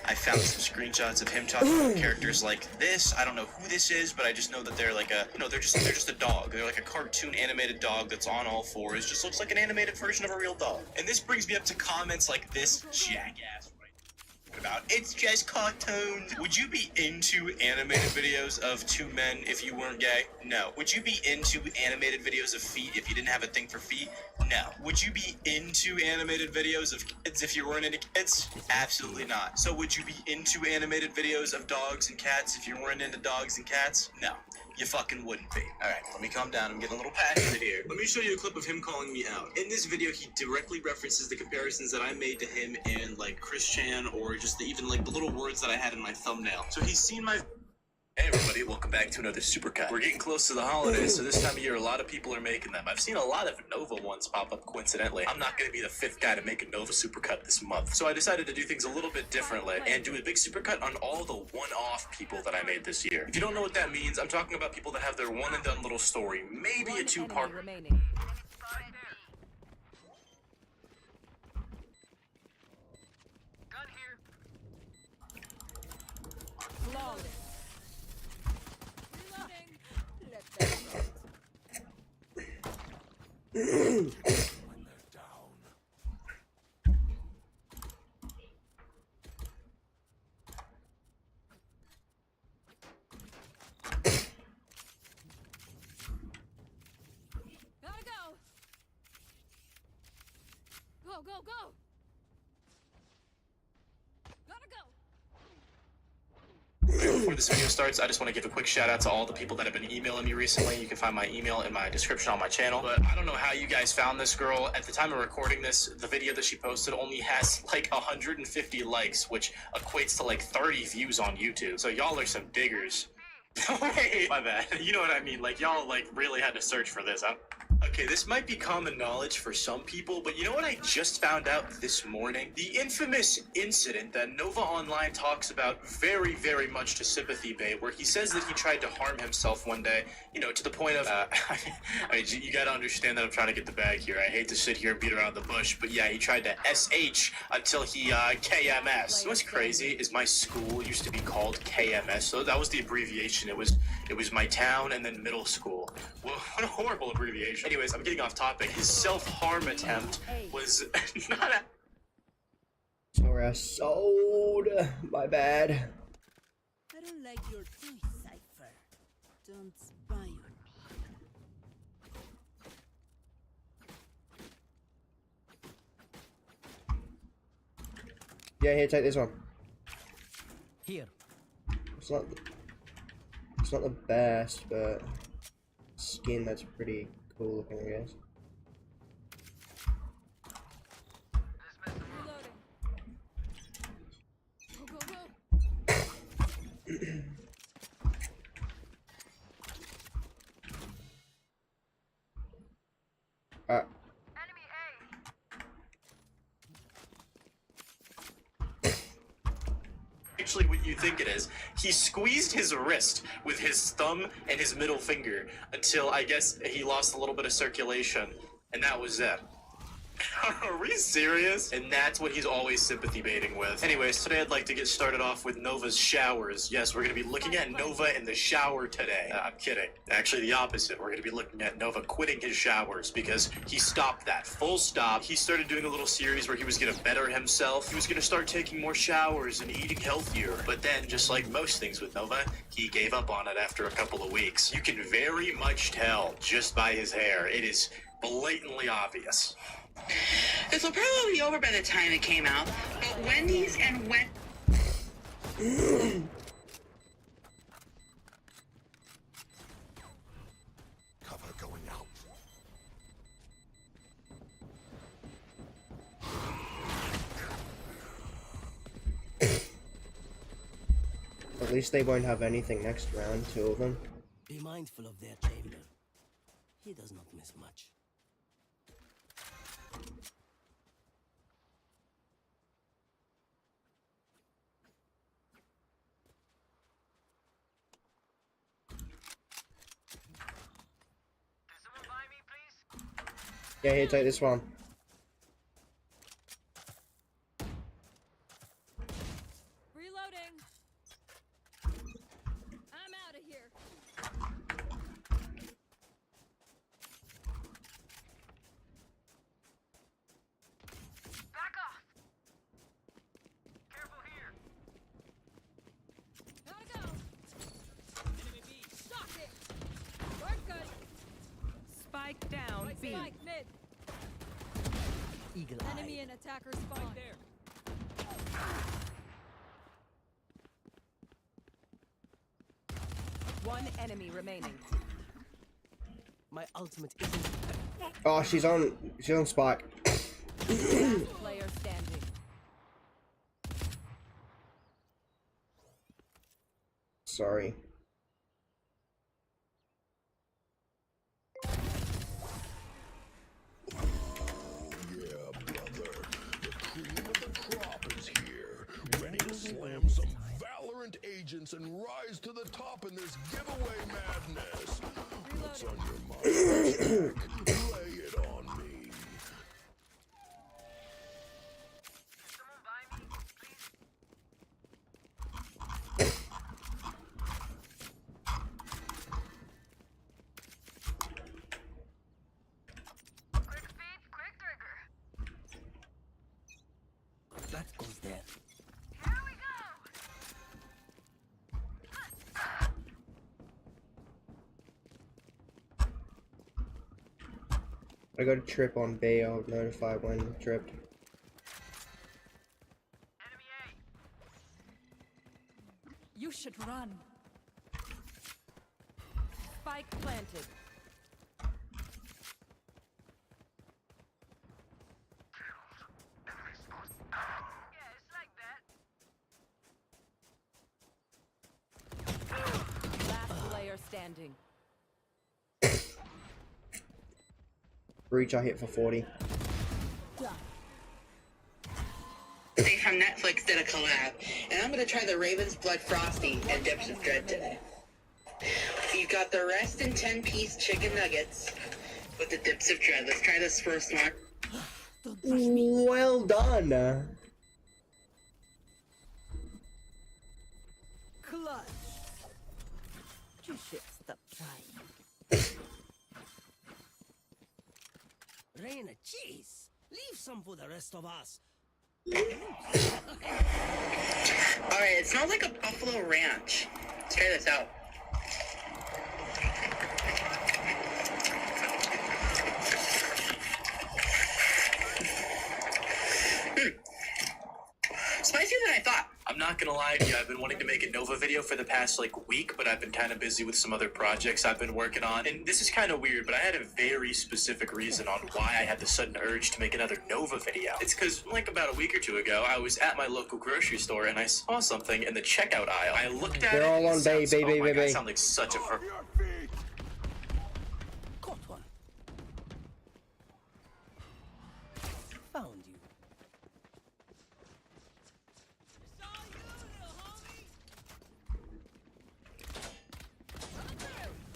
I found some screenshots of him talking about characters like this. I don't know who this is, but I just know that they're like a, they're just a dog. They're like a cartoon animated dog that's on all fours. Just looks like an animated version of a real dog. And this brings me up to comments like this jackass about it's just cartoons. Would you be into animated videos of two men if you weren't gay? No. Would you be into animated videos of feet if you didn't have a thing for feet? No. Would you be into animated videos of kids if you weren't into kids? Absolutely not. So would you be into animated videos of dogs and cats if you weren't into dogs and cats? No. You fucking wouldn't be. Alright, let me calm down. I'm getting a little passionate here. Let me show you a clip of him calling me out. In this video, he directly references the comparisons that I made to him and like Chris Chan, or just even like the little words that I had in my thumbnail. So he's seen my... Hey everybody, welcome back to another Supercut. We're getting close to the holidays, so this time of year a lot of people are making them. I've seen a lot of Nova ones pop up coincidentally. I'm not going to be the 5th guy to make a Nova Supercut this month. So I decided to do things a little bit differently and do a big Supercut on all the one-off people that I made this year. If you don't know what that means, I'm talking about people that have their one-and-done little story, maybe a 2-part... remaining. Flawless. Reloading. Let them When they're down. Gotta go. Go, go, go. Gotta go. Before this video starts, I just want to give a quick shout out to all the people that have been emailing me recently. You can find my email in my description on my channel. But I don't know how you guys found this girl. At the time of recording this, the video that she posted only has like 150 likes, which equates to like 30 views on YouTube. So y'all are some diggers. Wait, my bad. You know what I mean? Like y'all like really had to search for this, huh? Okay, this might be common knowledge for some people, but you know what I just found out this morning? The infamous incident that Nova Online talks about very, very much to Sympathy Bay, where he says that he tried to harm himself one day, you know, to the point of, I mean, you gotta understand that I'm trying to get the bag here. I hate to sit here and beat around the bush, but yeah, he tried to SH until he, KMS. What's crazy is my school used to be called KMS, so that was the abbreviation. It was my town and then middle school. Well, what a horrible abbreviation. Anyways, I'm getting off topic. His self-harm attempt was not a... Sorry, I sold. My bad. I don't like your toy, Cypher. Don't spy on me. Yeah, here, take this one. Here. It's not the best, but skin that's pretty cool looking, I guess. Reloading. Go, go, go. Actually what you think it is. He squeezed his wrist with his thumb and his middle finger until I guess he lost a little bit of circulation, and that was it. Are we serious? And that's what he's always sympathy baiting with. Anyways, today I'd like to get started off with Nova's showers. Yes, we're going to be looking at Nova in the shower today. I'm kidding. Actually, the opposite. We're going to be looking at Nova quitting his showers because he stopped that. Full stop. He started doing a little series where he was going to better himself. He was going to start taking more showers and eating healthier. But then, just like most things with Nova, he gave up on it after a couple of weeks. You can very much tell just by his hair. It is blatantly obvious. This will probably be over by the time it came out, but Wendy's and Cover going out. At least they won't have anything next round, 2 of them. Be mindful of their chamber. He does not miss much. Yeah, here, take this one. Reloading. I'm out of here. Back off. Careful here. Gotta go. Enemy B. Shot it. We're good. Spike down B. Spike mid. Eagle Enemy eye. and attacker spawn. There. One enemy remaining. My ultimate isn't. Oh, she's on Spike. Player standing. Sorry. Yeah, brother. The cream of the crop is here. Ready to slam some Valorant agents and rise to the top in this giveaway madness. What's on your mind? Lay it on me. That goes there. I got a trip on B. I'll notify when tripped. You should run. Spike planted. Last player standing. Breach I hit for 40. They from Netflix did a collab, and I'm gonna try the Raven's Blood Frosty and Dips of Dread today. You've got the rest in 10-piece chicken nuggets with the Dips of Dread. Let's try this first one. Well done. Clutch. You should stop trying. Reina, jeez. Leave some for the rest of us. Alright, it smells like a Buffalo Ranch. Let's try this out. Spicier than I thought. I'm not gonna lie to you, I've been wanting to make a Nova video for the past week, but I've been kind of busy with some other projects I've been working on. And this is kind of weird, but I had a very specific reason on why I had the sudden urge to make another Nova video. It's because about a week or two ago, I was at my local grocery store and I saw something in the checkout aisle. I looked at They're it. all and on it sounds, baby, oh my God, baby. it sounds like such a Off your feet. Caught one. Found you.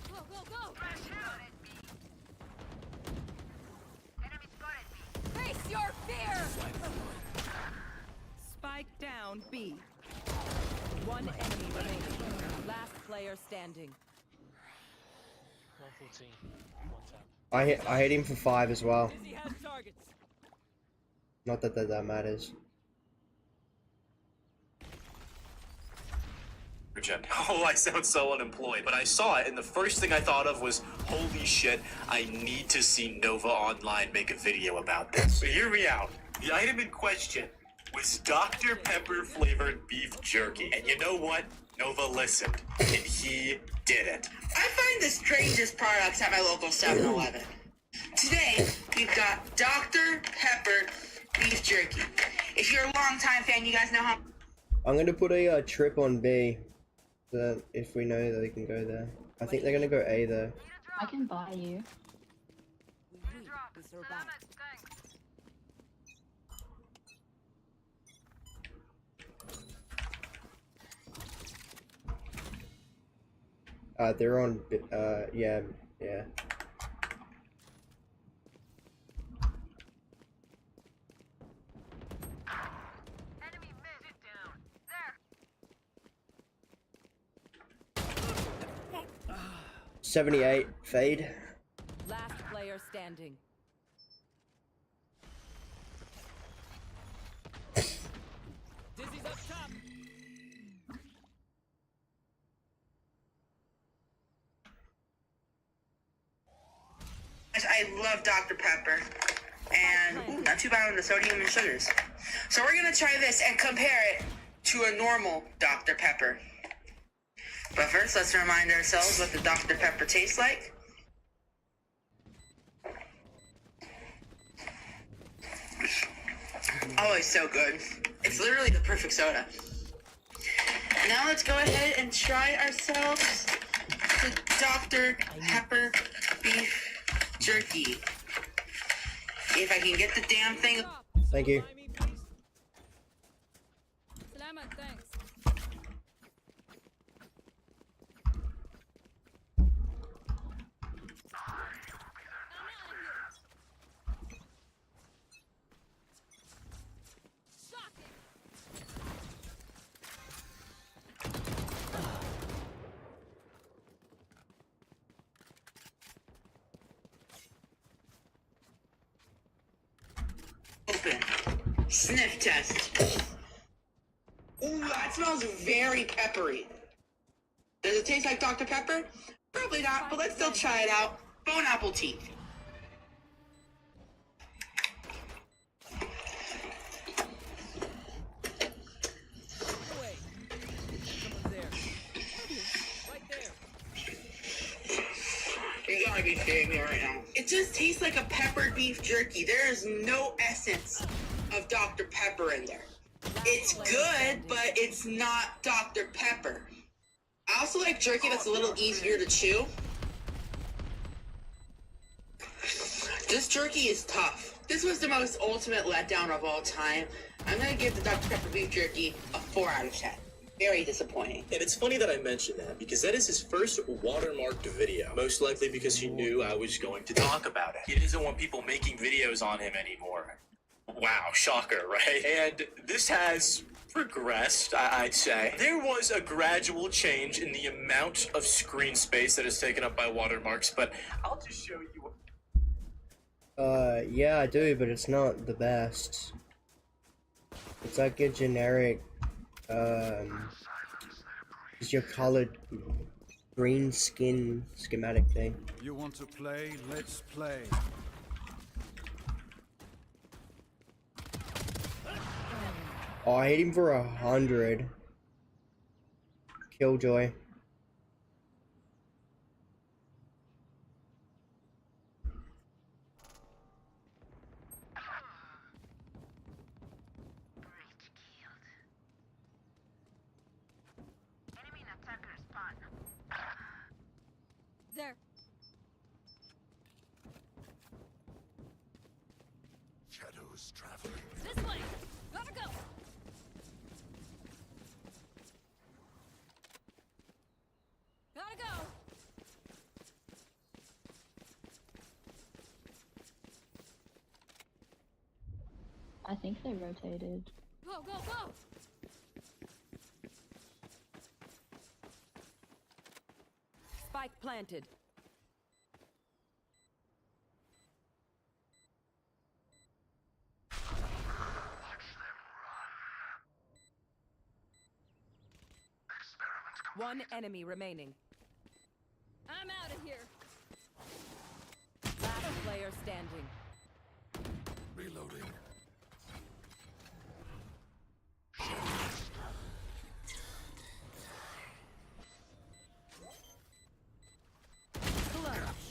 Go, go, go! Face your fear! Spike down B. One enemy remaining. Last player standing. 114. One tap. I hit him for 5 as well. Busy has targets. Not that that matters. Oh, I sound so unemployed. But I saw it, and the first thing I thought of was, holy shit, I need to see Nova Online make a video about this. So hear me out. The item in question was Dr. Pepper flavored beef jerky. And you know what? Nova listened, and he did it. I find the strangest products at my local 7-Eleven. Today, we've got Dr. Pepper beef jerky. If you're a longtime fan, you guys know how I'm gonna put a trip on B. So that if we know that they can go there. I think they're gonna go A though. I can buy you. We survive. They're on yeah. 78 fade. Last player standing. Dizzy's up top. Guys, I love Dr. Pepper. And ooh, not too bad on the sodium and sugars. So we're gonna try this and compare it to a normal Dr. Pepper. But first, let's remind ourselves what the Dr. Pepper tastes like. Oh, it's so good. It's literally the perfect soda. Now let's go ahead and try ourselves the Dr. Pepper beef jerky. If I can get the damn thing. Stop. Thank you. Buy me, please. Salamat, thanks. I'm out of here. Shocking. Open. Sniff test. Ooh, that smells very peppery. Does it taste like Dr. Pepper? Probably not, but let's still try it out. Bone apple teeth. Away. Someone's there. Right there. You gotta be kidding me right now. It just tastes like a peppered beef jerky. There is no essence of Dr. Pepper in there. It's good, but it's not Dr. Pepper. I also like jerky that's a little easier to chew. This jerky is tough. This was the most ultimate letdown of all time. I'm gonna give the Dr. Pepper beef jerky a 4 out of 10. Very disappointing. And it's funny that I mentioned that because that is his first watermarked video. Most likely because he knew I was going to talk about it. He doesn't want people making videos on him anymore. Wow, shocker, right? And this has progressed, I'd say. There was a gradual change in the amount of screen space that is taken up by watermarks, but I'll just show you what. Yeah, I do, but it's not the best. It's like a generic, it's your colored green skin schematic thing. You want to play? Let's play. Oh, I hit him for 100. Killjoy. There. Shadows traveling. This way. Gotta go. Gotta go. I think they rotated. Go, go, go. Spike planted. One enemy remaining. I'm out of here. Last player standing. Reloading. Clutch.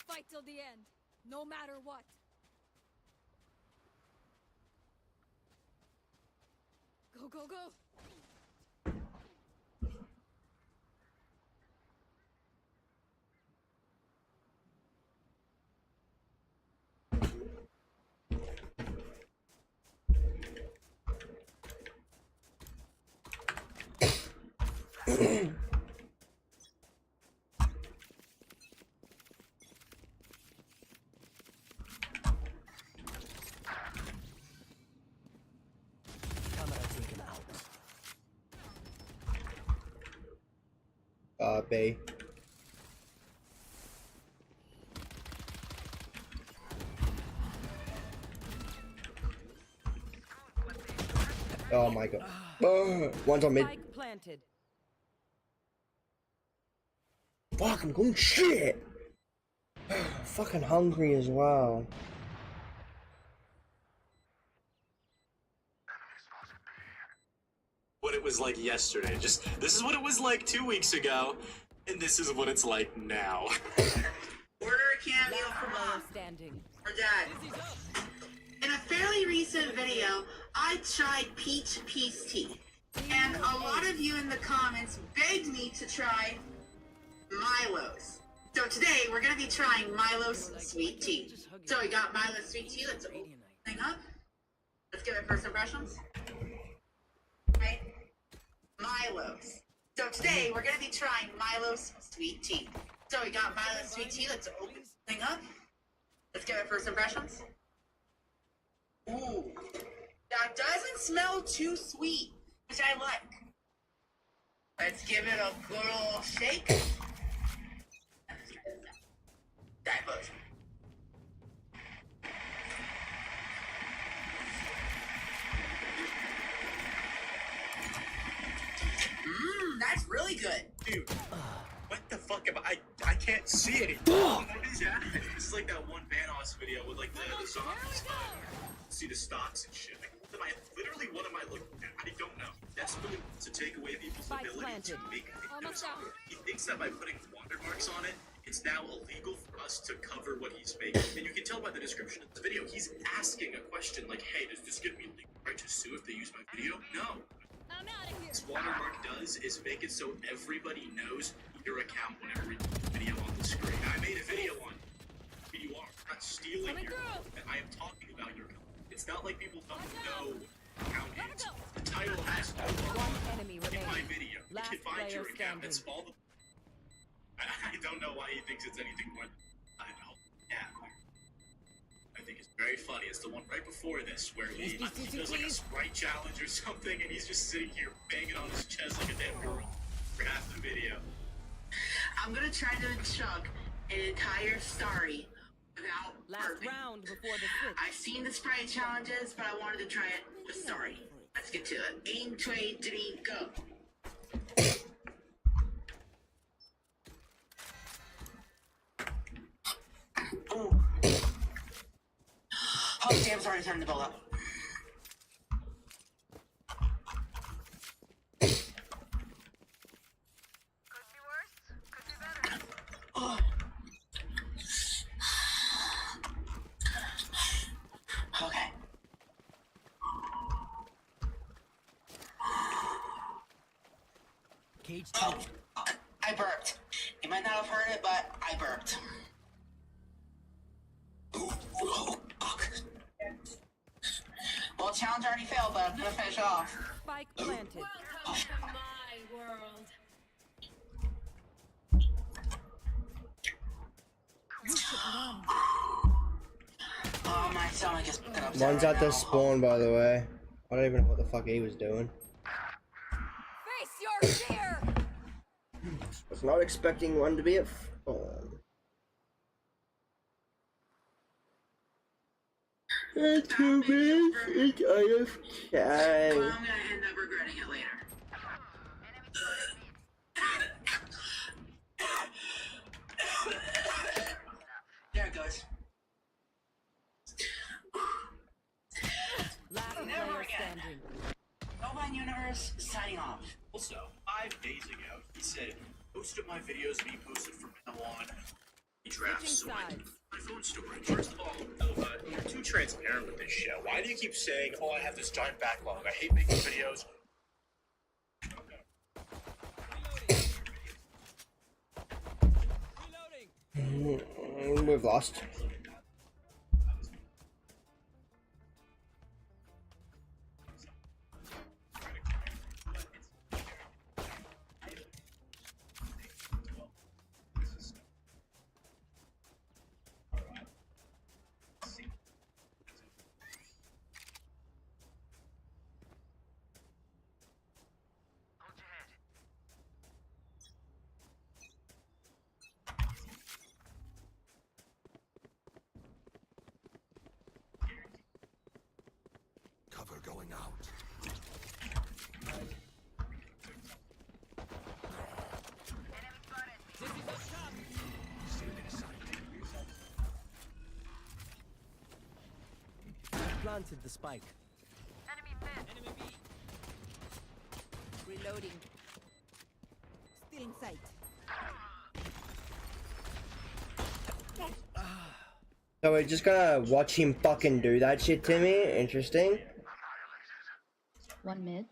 Fight till the end, no matter what. Go, go, go. Camera taken out. be. Oh my god. One's on mid. Spike planted. Fuck, I'm going shit! Fucking hungry as well. What it was like yesterday. Just this is what it was like 2 weeks ago, and this is what it's like now. Order a cameo Last for player mom standing. or dad. In a fairly recent video, I tried peach peace tea. And a lot of you in the comments begged me to try Milo's. So today we're gonna be trying Milo's sweet tea. So we got Milo's sweet tea. Let's open the thing up. Let's give it first impressions. Right? Milo's. So today we're gonna be trying Milo's sweet tea. So we got Milo's sweet tea. Let's open the thing up. Let's give it first impressions. Ooh, that doesn't smell too sweet, which I like. Let's give it a good old shake. Dive lotion. That's really good. Dude, what the fuck am I can't see it. What is that? It's like that one Vanoss video with like the songs. See the stocks and shit. Like, what am I looking at? I don't know. Desperately wants to take away people's ability to make videos. He thinks that by putting watermarks on it, it's now illegal for us to cover what he's making. And you can tell by the description of the video, he's asking a question like, hey, does this give me a legal right to sue if they use my video? No. I'm out of here. What watermark does is make it so everybody knows your account whenever you put a video on the screen. I made a video on who you are. I'm not stealing your content. I am talking about your content. It's not like people don't know how it is. The title has no One enemy in my remaining. video. Last You can find your player account. standing. That's all the. I don't know why he thinks it's anything more. I know. Yeah. I think it's very funny. It's the one right before this where he does like a Sprite challenge or something, and he's just sitting here banging on his chest like a damn girl for half the video. I'm gonna try to chug an entire story without Last burping. round before the switch. I've seen the Sprite challenges, but I wanted to try it with story. Let's get to it. Aim, 2, 3, go. Ooh. Oh, damn, sorry, turn the ball up. Oh. Okay. Cage Oh, fuck. I burped. You might not have heard it, but I burped. Oh, fuck. Well, challenge already failed, but I'm gonna finish off. Spike planted. Welcome to my world. Oh, my stomach is fucking upset One's right at the now. spawn, by the way. I don't even know what the fuck he was doing. Face your fear. Was not expecting one to be at spawn. It's too bad. It's Well, AFK. I'm gonna end up regretting it later. There it goes. Last Never player again. standing. Nobody Universe signing off. Also, 5 days ago, he said most of my videos being posted from now on. He drafts, so Switching my phone storage. First of all, you're too transparent with this show. Why do you keep saying, "Oh, I have this giant backlog. I hate making videos"? Reloading. We've lost. out. Planted the spike. Enemy B. Reloading. Still in sight. So we're just gonna watch him fucking do that shit to me? Interesting. One mid.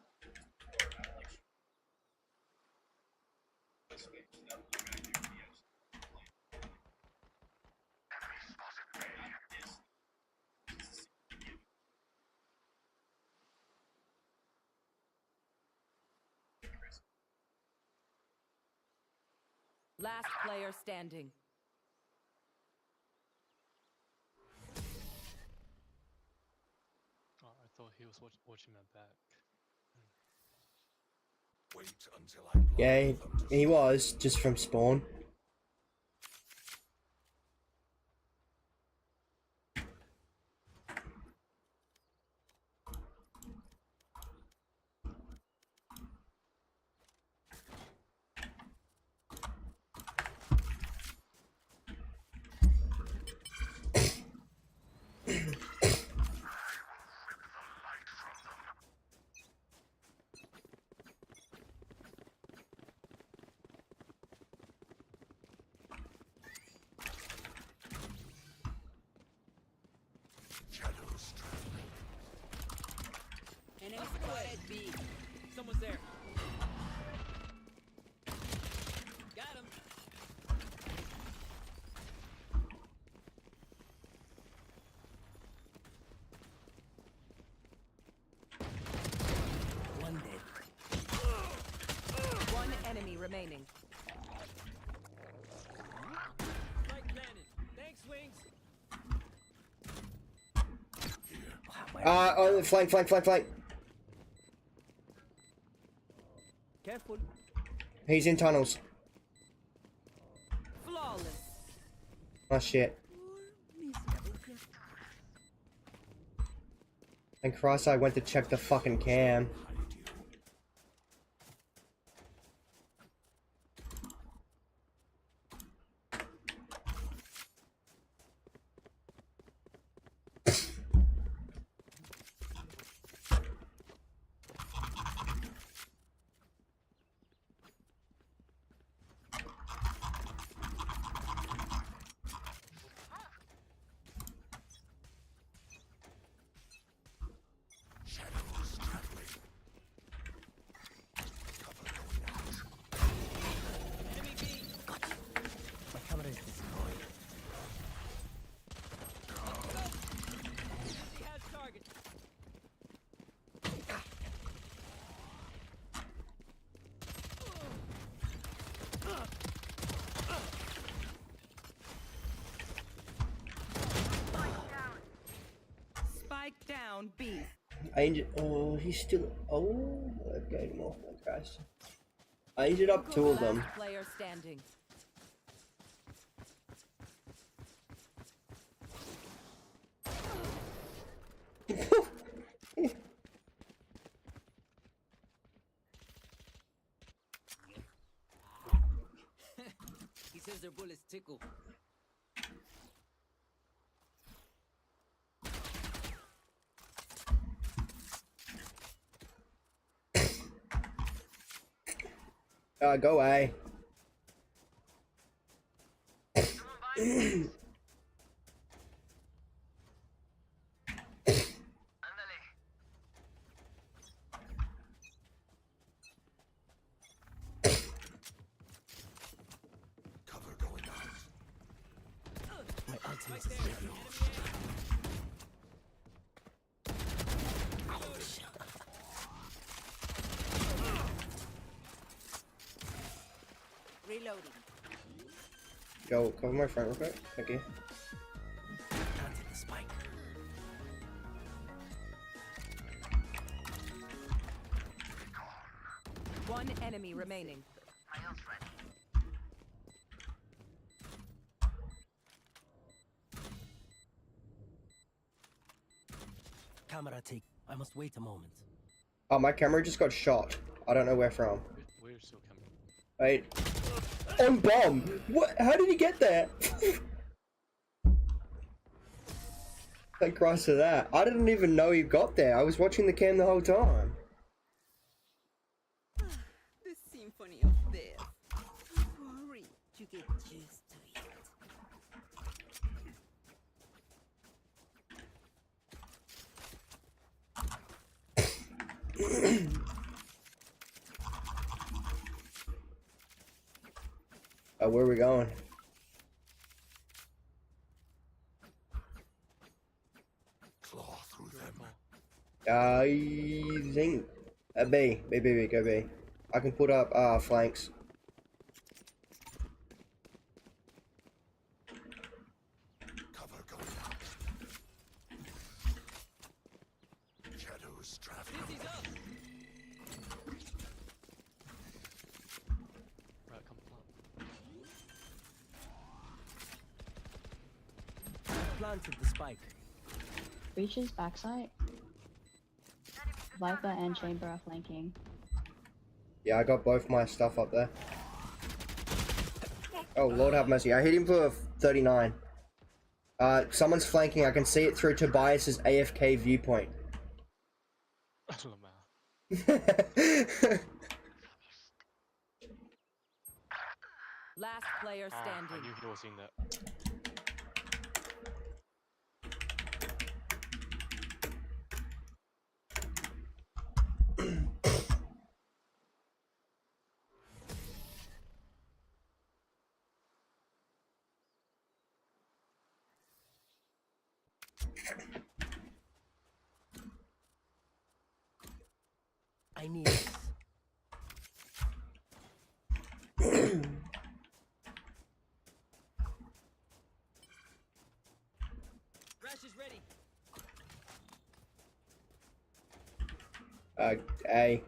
Last player standing. Oh, I thought he was watching my back. Wait until I blind Yeah, them to he was, just from spawn. shadows traveling. Enemy spotted B. Someone's there. Got him. One dead. One enemy remaining. Spike planted. Thanks, Wings. Oh, flank. Careful. He's in tunnels. Flawless. Oh shit. And Cross-Eye went to check the fucking cam. Shadows traveling. Cover going out. Enemy B. My camera is destroyed. He has target. Spike down B. Oh, he's still. Oh, I've got him off my gosh. I injured up two of them. Last player standing. He says their bullets tickle. Go away. Cover going out. My ultimate is ready. Reloading. Yo, cover my front real quick. Thank you. Planted the spike. One enemy remaining. Camera take. I must wait a moment. Oh, my camera just got shot. I don't know where from. We're still coming. Wait. On bomb! What? How did he get there? Thank Christ for that. I didn't even know he got there. I was watching the cam the whole time. The symphony of death. Hurry to get used to it. Where are we going? Claw through them. I think B, go B. I can put up flanks. Cover going out. Shadows traveling. Right, come plant. Planted the spike. Breaches backside. Viper and Chamber are flanking. Yeah, I got both my stuff up there. Oh, Lord have mercy. I hit him for 39. Someone's flanking. I can see it through Tobias's AFK viewpoint. Last player I standing. knew he was in that. I need this. Rash is ready. A.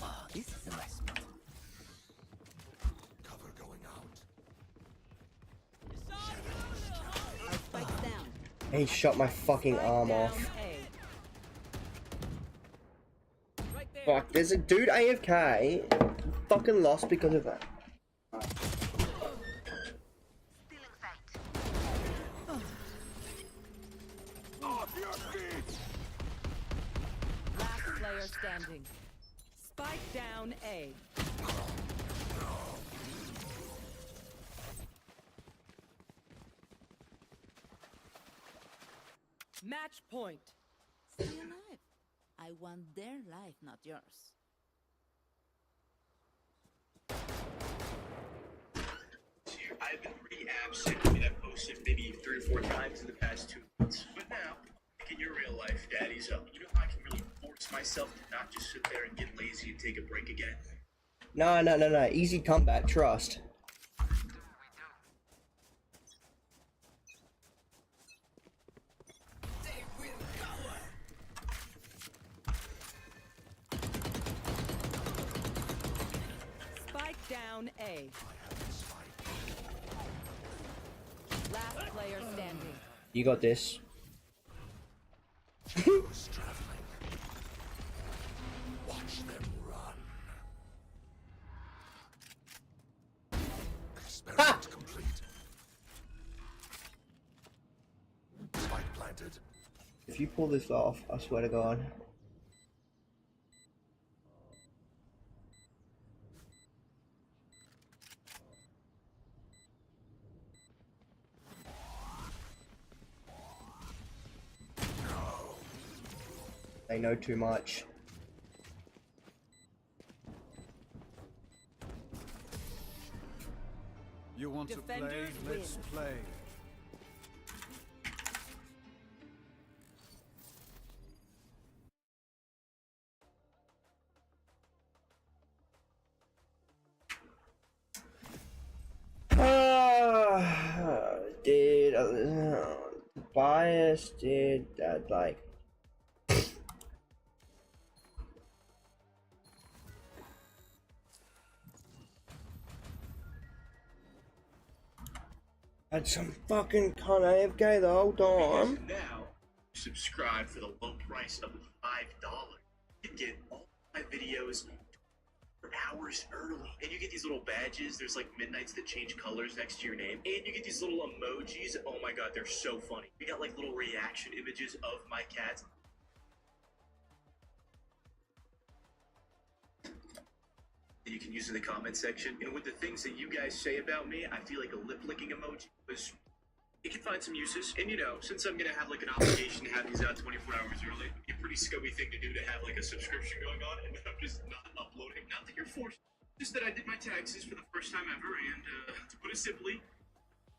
Ah, this is a nice spot. Cover going out. Our spike's down. He shot my fucking Spike arm down off. A. Right there. Fuck, there's a dude AFK. Fucking lost because of that. Last player standing. Spike down A. Match point. Stay alive. I want their life, not yours. I've been pretty absent. I mean, I've posted maybe 3 or 4 times in the past 2 months. But now, in your real life, Daddy's up. You know how I can really force myself to not just sit there and get lazy and take a break again? No. Easy comeback, trust. Spike down A. Last player standing. You got this. Shadows traveling. Watch them run. Experiment complete. Spike planted. If you pull this off, I swear to God. They know too much. You want to play? Defenders Let's win. play. Did bias did that like Had some fucking cunt AFK the whole time. Now, subscribe for the low price of $5. You can get all my videos for hours early. And you get these little badges. There's like midnights that change colors next to your name. And you get these little emojis. Oh my god, they're so funny. We got like little reaction images of my cats. That you can use in the comment section. And with the things that you guys say about me, I feel like a lip-licking emoji was... It can find some uses. And you know, since I'm gonna have like an obligation to have these out 24 hours early, it'd be a pretty scummy thing to do to have like a subscription going on and I'm just not uploading. Not that you're forced. Just that I did my taxes for the first time ever, and to put it simply,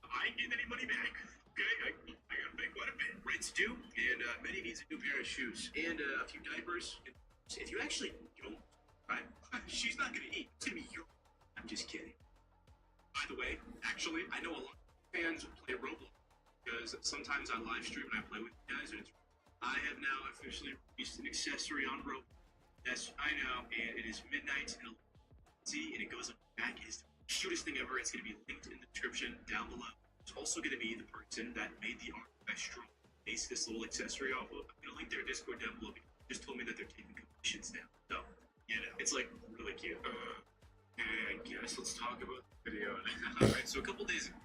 I ain't getting any money back. Okay, I gotta pay quite a bit. Rent's due, and Minnie needs a new pair of shoes and a few diapers. If you actually don't, right, she's not gonna eat. It's gonna be your. I'm just kidding. By the way, actually, I know a lot of fans play Roblox because sometimes I live stream and I play with you guys, and I have now officially released an accessory on Roblox. Yes, I know, and it is midnight and it goes on the back. It is the cutest thing ever. It's going to be linked in the description down below. It's also going to be the person that made the art I based this little accessory off of. I'm going to link their Discord down below. They just told me that they're taking commissions now. So, you know, it's like really cute. And I guess let's talk about the video. Alright, so a couple days ago,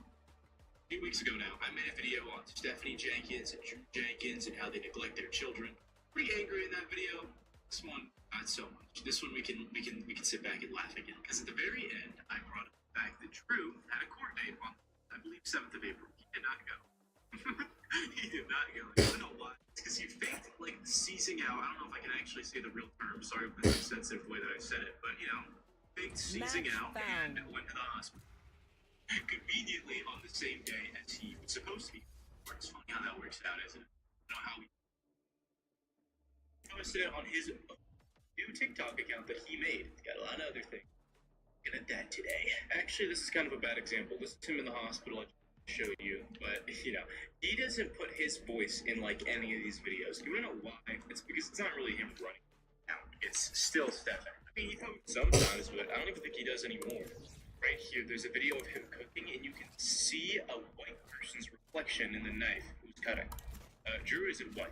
8 weeks ago now, I made a video on Stephanie Jenkins and Drew Jenkins and how they neglect their children. Pretty angry in that video. This one, not so much. This one we can sit back and laugh again. Because at the very end, I brought up the fact that Drew had a court date on, I believe, 7th of April. He did not go. He did not go. I don't know why. It's because he faked, like, seizing out. I don't know if I can actually say the real term. Sorry if this is sensitive the way that I said it. But, you know, faked seizing out and went to the hospital. Conveniently on the same day as he was supposed to be. It's funny how that works out, isn't it? I don't know how we posted it on his new TikTok account that he made. It's got a lot of other things. Looking at that today. Actually, this is kind of a bad example. This is him in the hospital. I just showed you, but you know, he doesn't put his voice in like any of these videos. You wanna know why? It's because it's not really him running out. It's still Stefan. I mean, he comes sometimes, but I don't even think he does anymore. Right here, there's a video of him cooking, and you can see a white person's reflection in the knife who's cutting. Drew isn't white.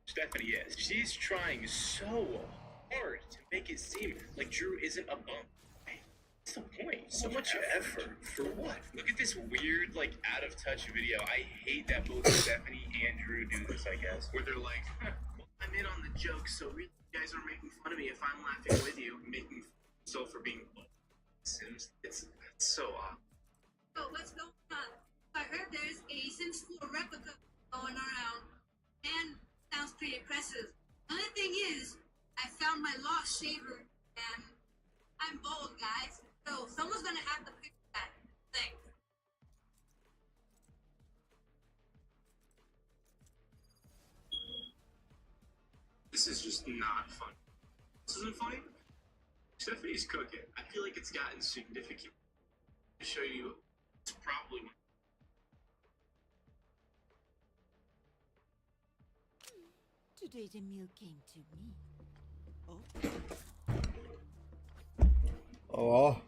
Stephanie is. She's trying so hard to make it seem like Drew isn't a bum. What's the point? So much effort for what? Look at this weird, like, out-of-touch video. I hate that both Stephanie and Drew do this, I guess. Where they're like, well, I'm in on the joke, so really you guys are making fun of me if I'm laughing with you, making myself for being Sims. It's so odd. So what's going on? I heard there's a Sims 4 replica going around, and sounds pretty impressive. Only thing is, I found my lost shaver, and I'm bold, guys. So someone's gonna have to pick that thing. This is just not fun. This isn't funny. Stephanie's cooking. I feel like it's gotten significant. To show you, it's probably one. Today the meal came to me. Oh. Oh.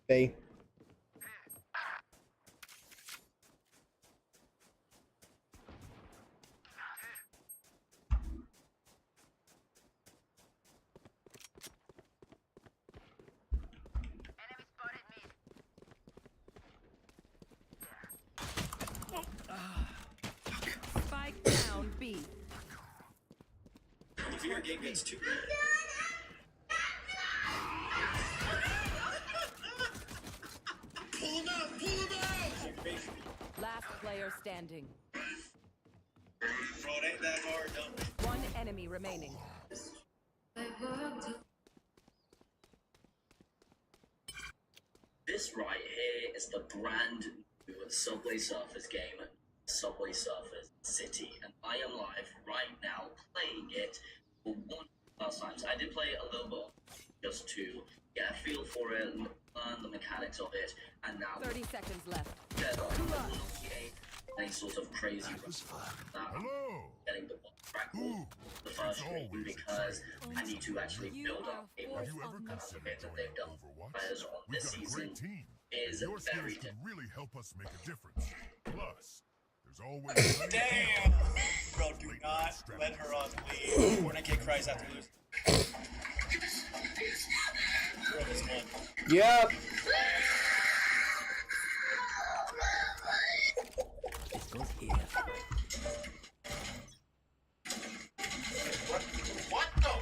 B. Spike down B. If your game gets too pull him out! Pull him out! player standing. Bro, it ain't that hard, don't it? One enemy remaining. This right here is the brand new Subway Surfers game, Subway Surfers City, and I am live right now playing it for one last time. So I did play a little bit just to get a feel for it, learn the mechanics of it, and now 30 seconds left. any sort of crazy getting the record the first stream because I need to actually build up a more that they've done. Players on this season is very different. Really help us make a difference. Plus, there's always Damn! Bro, do not let her on lead. Fornicate cries after losing. Bro, this one. Yep. It goes here. What the?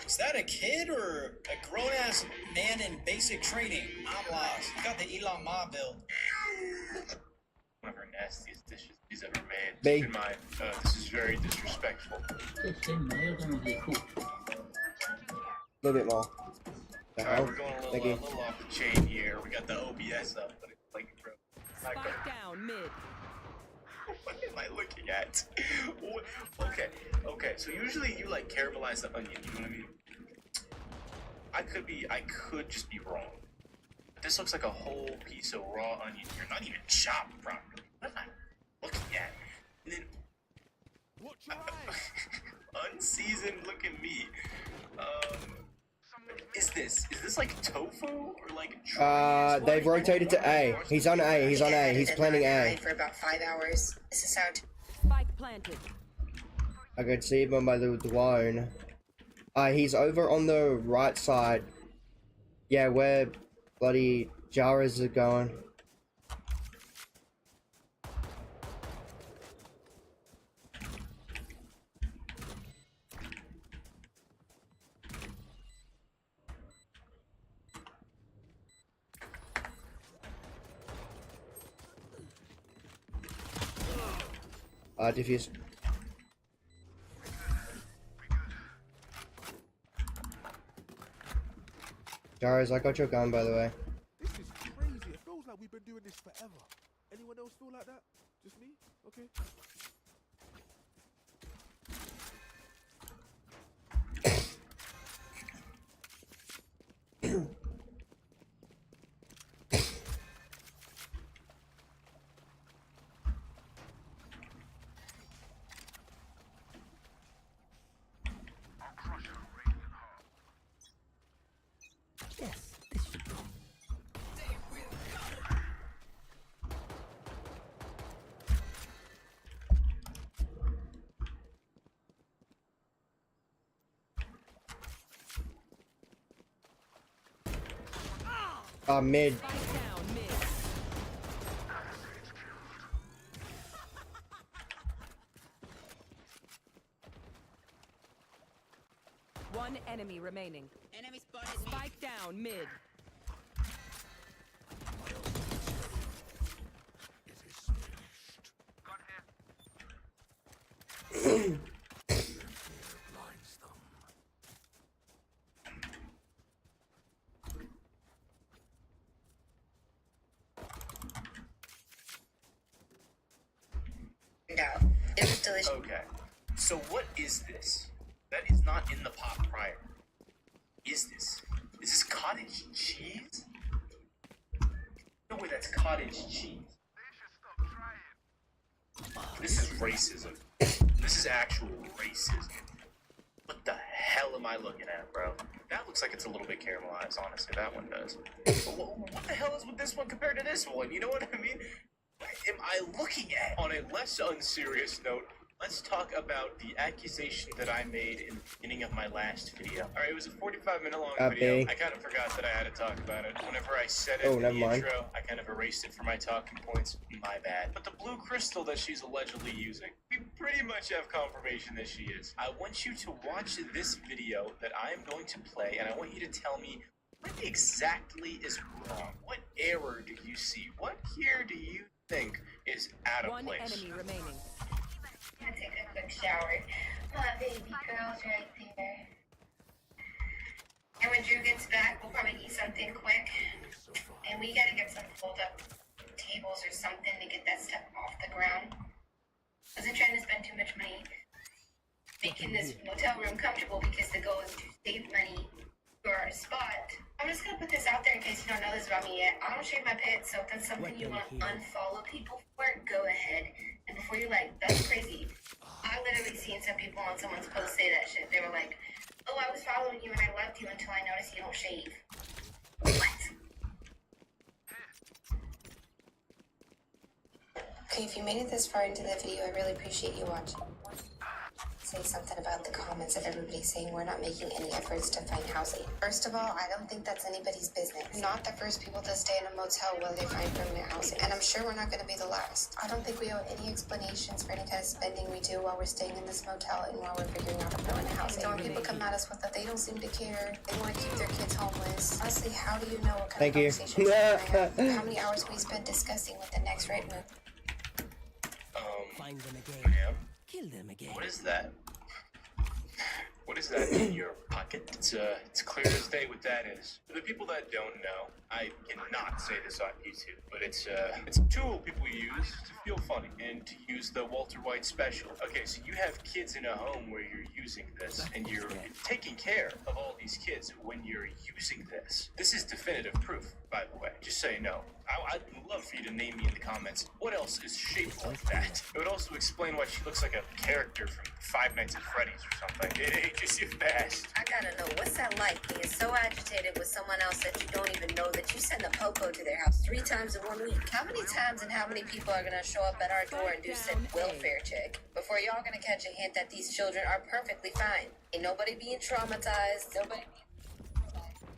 Is that a kid or a grown-ass man in basic training? I'm lost. You got the Elon Ma build. One of her nastiest dishes he's ever made. They- Keep in mind, this is very disrespectful. A little bit more. Alright, we're going a Thank you. little off the chain here. We got the OBS up, but it's like, bro. Spike down mid. What am I looking at? Okay, so usually you like caramelize the onion, you know what I mean? I could just be wrong. But this looks like a whole piece of raw onion here, not even chopped properly. What am I looking at? And then, unseasoned looking meat. Is this like tofu or like? They've rotated to A. He's on A. He's on A. He's planning A. For about 5 hours. Is this sound? Spike planted. I could see him on my little drone. He's over on the right side. Yeah, where bloody Jaras are going. Diffuse. Jaras, I got your gun, by the way. This is crazy. It feels like we've been doing this forever. Anyone else feel like that? Just me? Okay. Yes, this should go. Mid. Spike down mid. One enemy remaining. Enemy spotted. Spike down mid. No. It was delicious. Okay, so what is this? That is not in the pot prior. Is this cottage cheese? No way, that's cottage cheese. This is racism. This is actual racism. What the hell am I looking at, bro? That looks like it's a little bit caramelized, honestly. That one does. But what the hell is with this one compared to this one? You know what I mean? What am I looking at? On a less unserious note, let's talk about the accusation that I made in the beginning of my last video. Alright, it was a 45-minute long video. big. I kind of forgot that I had to talk about it. Whenever I said it Oh, in never the mind. intro, I kind of erased it from my talking points. My bad. But the blue crystal that she's allegedly using, we pretty much have confirmation that she is. I want you to watch this video that I am going to play, and I want you to tell me What exactly is wrong? What error do you see? What here do you think is out of One place? enemy remaining. I'm gonna take a quick shower. My baby girl's right there. And when Drew gets back, we'll probably eat something quick. And we gotta get some fold up tables or something to get that stuff off the ground. Wasn't trying to spend too much money making this motel room comfortable because the goal is to save money for our spot. I'm just gonna put this out there in case you don't know this about me yet. I don't shave my pits, so if that's something you want to unfollow people for, go ahead. And before you're like, that's crazy. I literally seen some people on someone's post say that shit. They were like, oh, I was following you and I loved you until I noticed you don't shave. What? Okay, if you made it this far into the video, I really appreciate you watching. Say something about the comments of everybody saying we're not making any efforts to find housing. First of all, I don't think that's anybody's business. We're not the first people to stay in a motel while they find permanent housing, and I'm sure we're not going to be the last. I don't think we owe any explanations for any kind of spending we do while we're staying in this motel and while we're figuring out a permanent housing. So when people come at us with that, they don't seem to care. They want to keep their kids homeless. Honestly, how do you know what kind of conversations we're gonna have? How many hours we spend discussing what the next raid move? Find them again. Ma'am? Kill them again. What is that? What is that in your pocket? It's clear as day what that is. For the people that don't know, I cannot say this on YouTube, but it's a tool people use to feel funny and to use the Walter White special. Okay, so you have kids in a home where you're using this, and you're taking care of all these kids when you're using this. This is definitive proof, by the way. Just so you know. I'd love for you to name me in the comments what else is shaped like that. It would also explain why she looks like a character from Five Nights at Freddy's or something. It just is fast. I gotta know, what's that like being so agitated with someone else that you don't even know that you send a popo to their house 3 times in 1 week? How many times and how many people are gonna show up at our door and do said welfare check before y'all gonna catch a hint that these children are perfectly fine? Ain't nobody being traumatized, nobody being...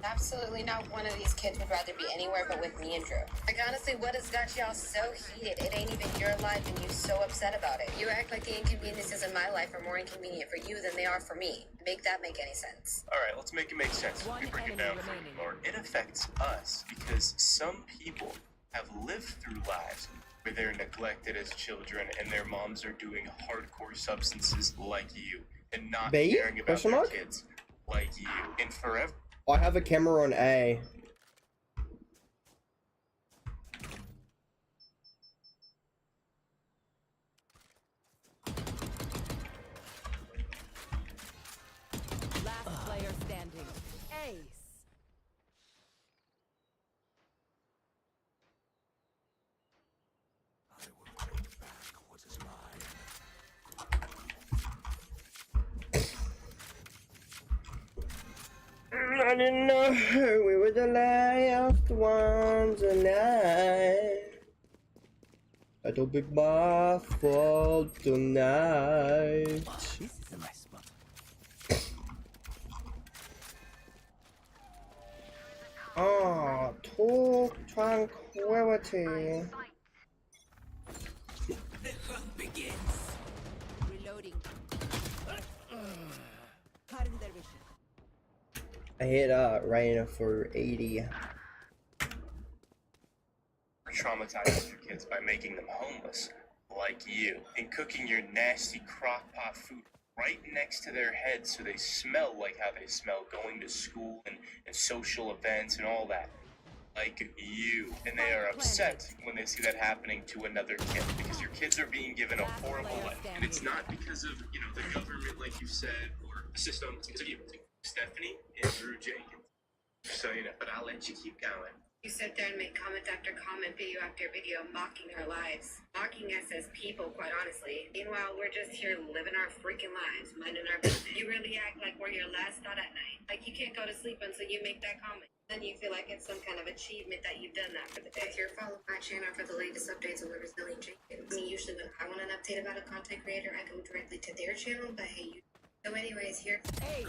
Absolutely not one of these kids would rather be anywhere but with me and Drew. Like, honestly, what has got y'all so heated? It ain't even your life and you so upset about it. You act like the inconveniences in my life are more inconvenient for you than they are for me. Make that make any sense? Alright, let's make it make sense. Let me break it down for you, Lord. It affects us because some people have lived through lives where they're neglected as children and their moms are doing hardcore substances like you and not caring about their kids like you. And forever. I have a camera on A. Last player standing. Ace. I will take back what is mine. I didn't know we were the last ones tonight. It'll be my fault tonight. This is a nice spot. Ah, talk tranquility. The hunt begins. Reloading. Cutting their vision. I hit Reyna for 80. Traumatizing your kids by making them homeless, like you, and cooking your nasty crock-pot food right next to their heads so they smell like how they smell going to school and social events and all that, like you. And they are upset when they see that happening to another kid because your kids are being given a horrible life. And it's not because of, the government, like you said, or the system. It's because of you. Stephanie and Drew Jenkins. So, but I'll let you keep going. You sit there and make comment after comment, video after video, mocking our lives. Mocking us as people, quite honestly. Meanwhile, we're just here living our freaking lives, minding our business. You really act like we're your last thought at night. Like you can't go to sleep until you make that comment. Then you feel like it's some kind of achievement that you've done that for the day. If you're following my channel for the latest updates on the Brazilian Jenkins. I mean, usually when I want an update about a content creator, I go directly to their channel, but hey, So anyways, here. Hey!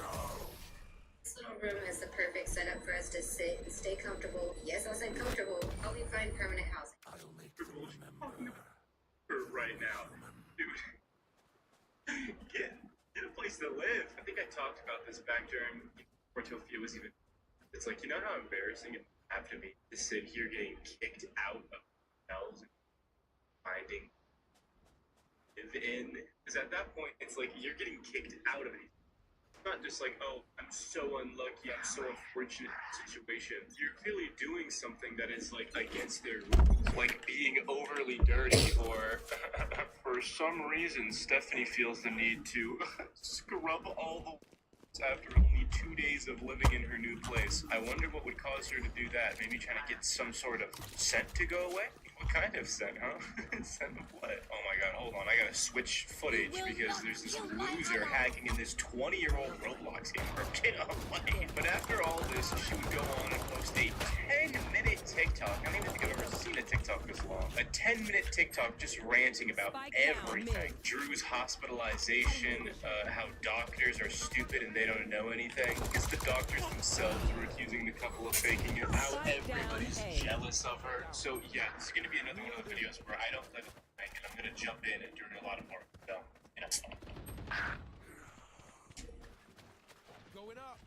This little room is the perfect setup for us to sit and stay comfortable. Yes, I'll say comfortable while we find permanent housing. I'll make you remember. For right now, dude. Get a place to live. I think I talked about this back during before Tofia was even. It's like, you know how embarrassing it have to be to sit here getting kicked out of hotels and finding live in? Because at that point, it's like you're getting kicked out of it. It's not just like, oh, I'm so unlucky, I'm so unfortunate in the situation. You're clearly doing something that is like against their rules, like being overly dirty, or for some reason, Stephanie feels the need to scrub all the after only 2 days of living in her new place. I wonder what would cause her to do that. Maybe trying to get some sort of scent to go away? What kind of scent, huh? Scent of what? Oh my god, hold on. I gotta switch footage because there's this loser hacking in this 20-year-old Roblox game. Get away. But after all this, she would go on and post a 10-minute TikTok. I don't even think I've ever seen a TikTok this long. A 10-minute TikTok just ranting about everything. Drew's hospitalization, how doctors are stupid and they don't know anything. Because the doctors themselves were accusing the couple of faking it. How everybody's jealous of her. So yeah, this is gonna be another one of the videos where I don't let it and I'm gonna jump in and during a lot of parts. So, yeah. Going up.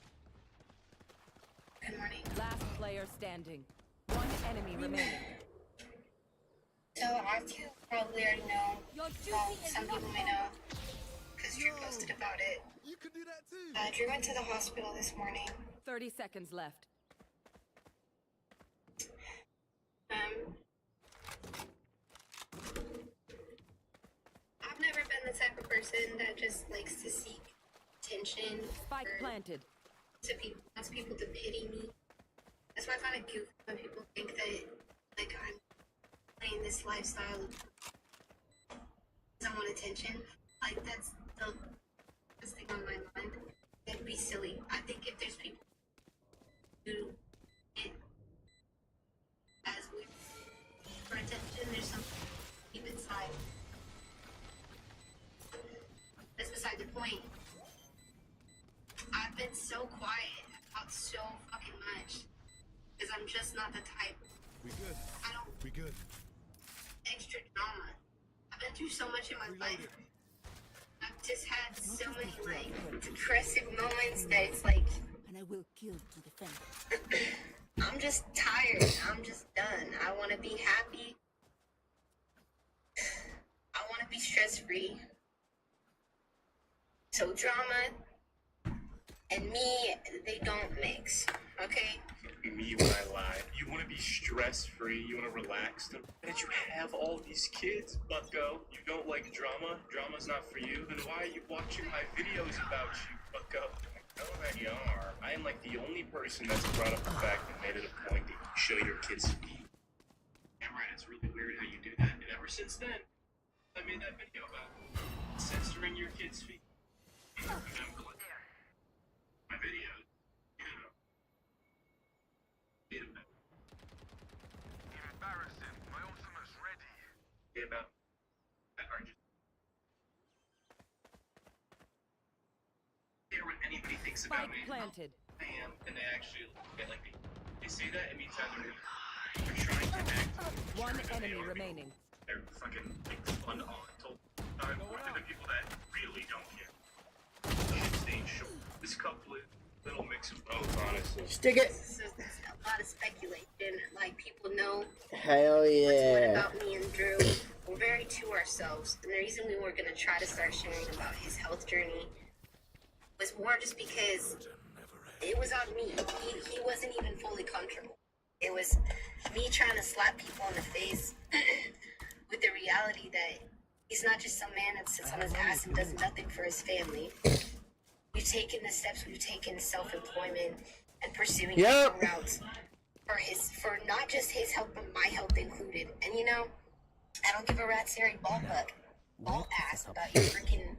Good morning. Last player standing. One enemy remaining. So as you probably already know, well, some people may know, because Drew posted about it. You could do that too. Drew went to the hospital this morning. 30 seconds left. I've never been the type of person that just likes to seek attention. Spike planted. Wants people to pity me. That's why I find it goofy when people think that, like, I'm playing this lifestyle because I want attention. Like, that's the best thing on my mind. It'd be silly. I think if there's people who it as we for attention, there's something deep inside. That's beside the point. I've been so quiet about so fucking much because I'm just not the type. We good. I don't. We good. Extra drama. I've been through so much in my life. I've just had so many like depressive moments that it's like. And I will kill to defend. I'm just tired. I'm just done. I want to be happy. I want to be stress-free. So drama and me, they don't mix. Okay? Me when I lie. You want to be stress-free, you want to relax. Then why did you have all these kids, bucko? You don't like drama? Drama's not for you? Then why are you watching my videos about you, bucko? I know that you are. I am like the only person that's brought up the fact and made it a point that you show your kids feet. Yeah, right, it's really weird how you do that. And ever since then, I made that video about censoring your kids' feet. My videos, you know. Embarrassing. My ultimate's ready. Yeah, about are just care what anybody thinks about Spike me. planted. I am, and they actually get like they say that it means either they're trying to act. One enemy remaining. They're fucking like fun on told time or to the people that really don't care. Staying short. This couple is a little mix of both, honestly. Stick it. So there's a lot of speculation. Like, people know Hell what's what yeah. about me and Drew. We're very to ourselves. And the reason we were going to try to start sharing about his health journey was more just because it was on me. He wasn't even fully comfortable. It was me trying to slap people in the face with the reality that he's not just some man that sits on his ass and does nothing for his family. We've taken the steps, we've taken self-employment and pursuing different routes for not just his health, but my health included. And you know, I don't give a rat's hairy ball ass about your freaking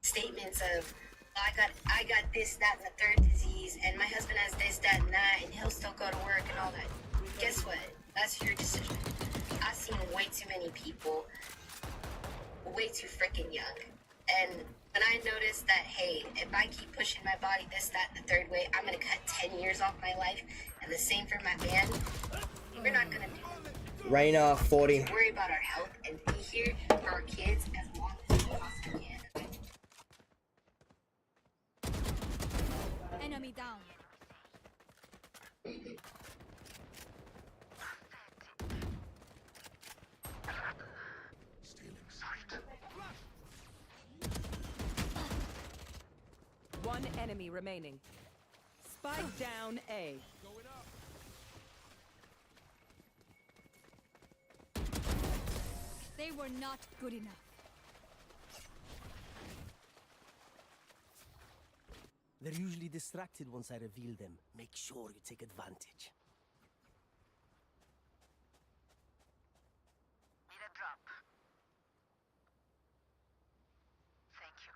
statements of, I got this, that, and the third disease, and my husband has this, that, and that, and he'll still go to work and all that. Guess what? That's your decision. I've seen way too many people way too freaking young. And when I noticed that, hey, if I keep pushing my body this, that, and the third way, I'm gonna cut 10 years off my life, and the same for my man, we're not gonna do Reyna 40. worry about our health and be here for our kids as long as we possibly can. Enemy down. One enemy remaining. Spike down A. Going up. They were not good enough. They're usually distracted once I reveal them. Make sure you take advantage. Need a drop. Thank you.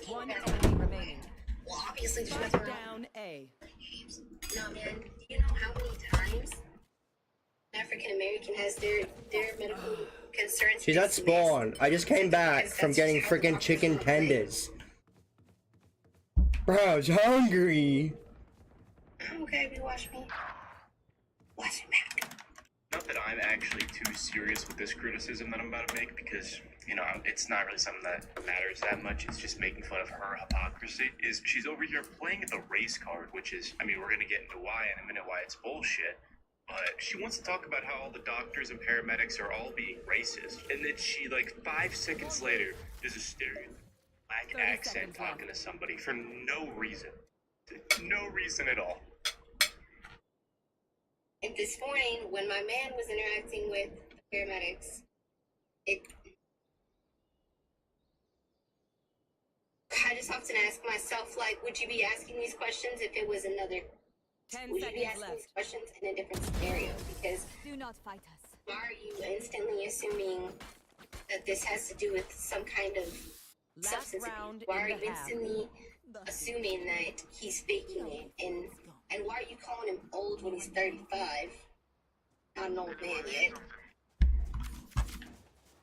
One enemy remaining. Well, obviously, she Spike doesn't down A. No, man. Do you know how many times African American has their medical concerns? She's at spawn. I just came back from getting freaking chicken tenders. Bro, I was hungry. Okay, we watch me. Watch it back. Not that I'm actually too serious with this criticism that I'm about to make, because, you know, it's not really something that matters that much. It's just making fun of her hypocrisy. Is she's over here playing the race card, which is, I mean, we're gonna get into why in a minute, why it's bullshit. But she wants to talk about how all the doctors and paramedics are all being racist, and then she, like, 5 seconds later, does a stereo black accent talking to somebody for no reason. No reason at all. And this morning, when my man was interacting with the paramedics, I just often ask myself, like, would you be asking these questions if it was another? 10 would you be seconds asking left. these questions in a different scenario? Because Do not fight us. why are you instantly assuming that this has to do with some kind of Last substance round abuse? Why are in you the half. instantly assuming that he's faking it? And why are you calling him old when he's 35? Not an old man yet.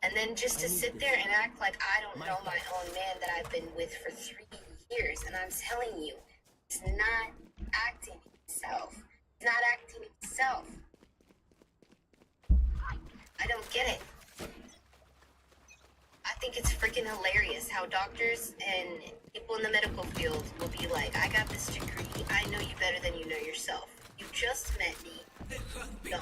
And then just to sit there and act like I don't know my own man that I've been with for 3 years, and I'm telling you, he's not acting himself. He's not acting himself. I don't get it. I think it's freaking hilarious how doctors and people in the medical field will be like, I got this degree, I know you better than you know yourself. You just met me. No.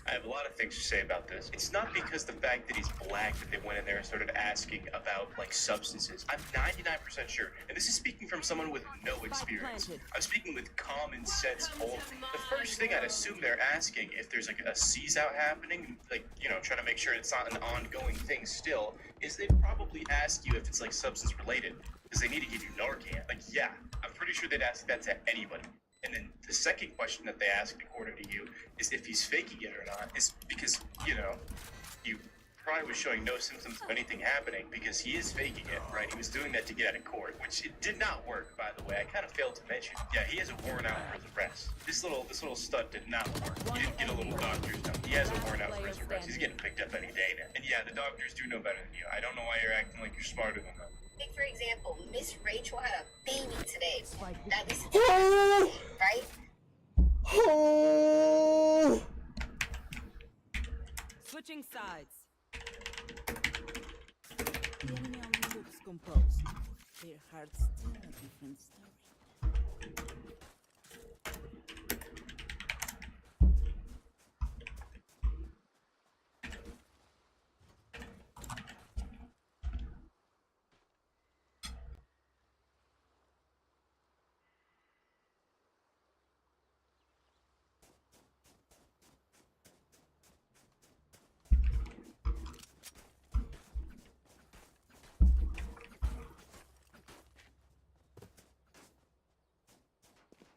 I have a lot of things to say about this. It's not because the fact that he's black that they went in there and started asking about, like, substances. I'm 99% sure, and this is speaking from someone with no experience. I'm speaking with common sense only. The first thing I'd assume they're asking, if there's, like, a seize out happening, like, you know, trying to make sure it's not an ongoing thing still, is they'd probably ask you if it's, like, substance related, because they need to give you Narcan. Like, yeah, I'm pretty sure they'd ask that to anybody. And then the second question that they ask, according to you, is if he's faking it or not. Is because, you know, you probably was showing no symptoms of anything happening because he is faking it, right? He was doing that to get out of court, which it did not work, by the way. I kind of failed to mention. Yeah, he has a warrant out for his arrest. This little stunt did not work. He didn't get a little doctor's note. He has a warrant out for his arrest. He's getting picked up any day now. And yeah, the doctors do know better than you. I don't know why you're acting like you're smarter than them. Take, for example, Miss Rachel had a baby today. Now, this is right? Switching sides. The enemy only looks composed. Their hearts tell a different story.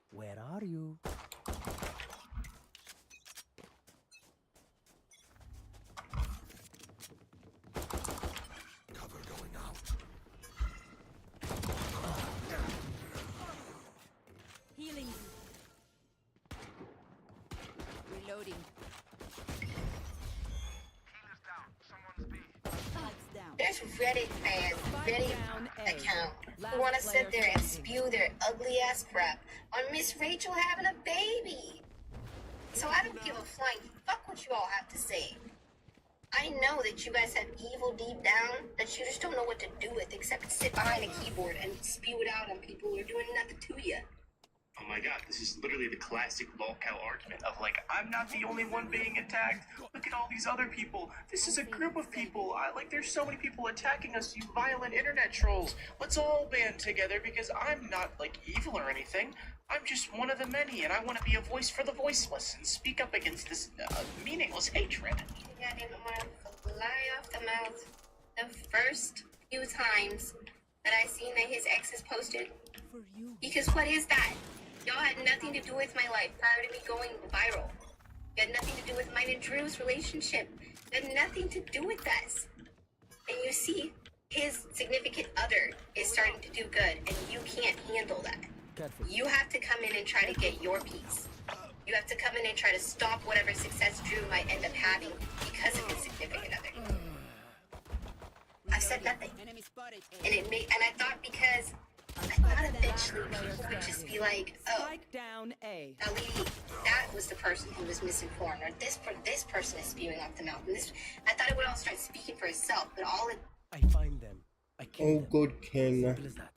Where are you? Reloading. Healer's down. Someone's B. Lights down. There's Reddit fans, Reddit down A. account, Last who want to player sit there and standing. spew their ugly ass crap on Miss Rachel having a baby. So I don't give a flying fuck what you all have to say. I know that you guys have evil deep down that you just don't know what to do with except sit behind a keyboard and spew it out on people who are doing nothing to you. Oh my god, this is literally the classic lolcow argument of like, I'm not the only one being attacked. Look at all these other people. This is a group of people. There's so many people attacking us, you violent internet trolls. Let's all band together because I'm not like evil or anything. I'm just one of the many, and I want to be a voice for the voiceless and speak up against this meaningless hatred. Yeah, I didn't want to fly off the mouth the first few times that I seen that his ex is posted. For you. Because what is that? Y'all had nothing to do with my life prior to me going viral. You had nothing to do with mine and Drew's relationship. You had nothing to do with us. And you see, his significant other is starting to do good, and you can't handle that. You have to come in and try to get your piece. You have to come in and try to stop whatever success Drew might end up having because of his significant other. I've said nothing. Enemy spotted. And I thought because I thought eventually people would just be like, oh, Spike down A. Ali, that was the person who was misinformed, or this person is spewing off the mouth. And this, I thought it would all start speaking for itself, but all it. I find them. I kill Oh, them. good king. Simple as that.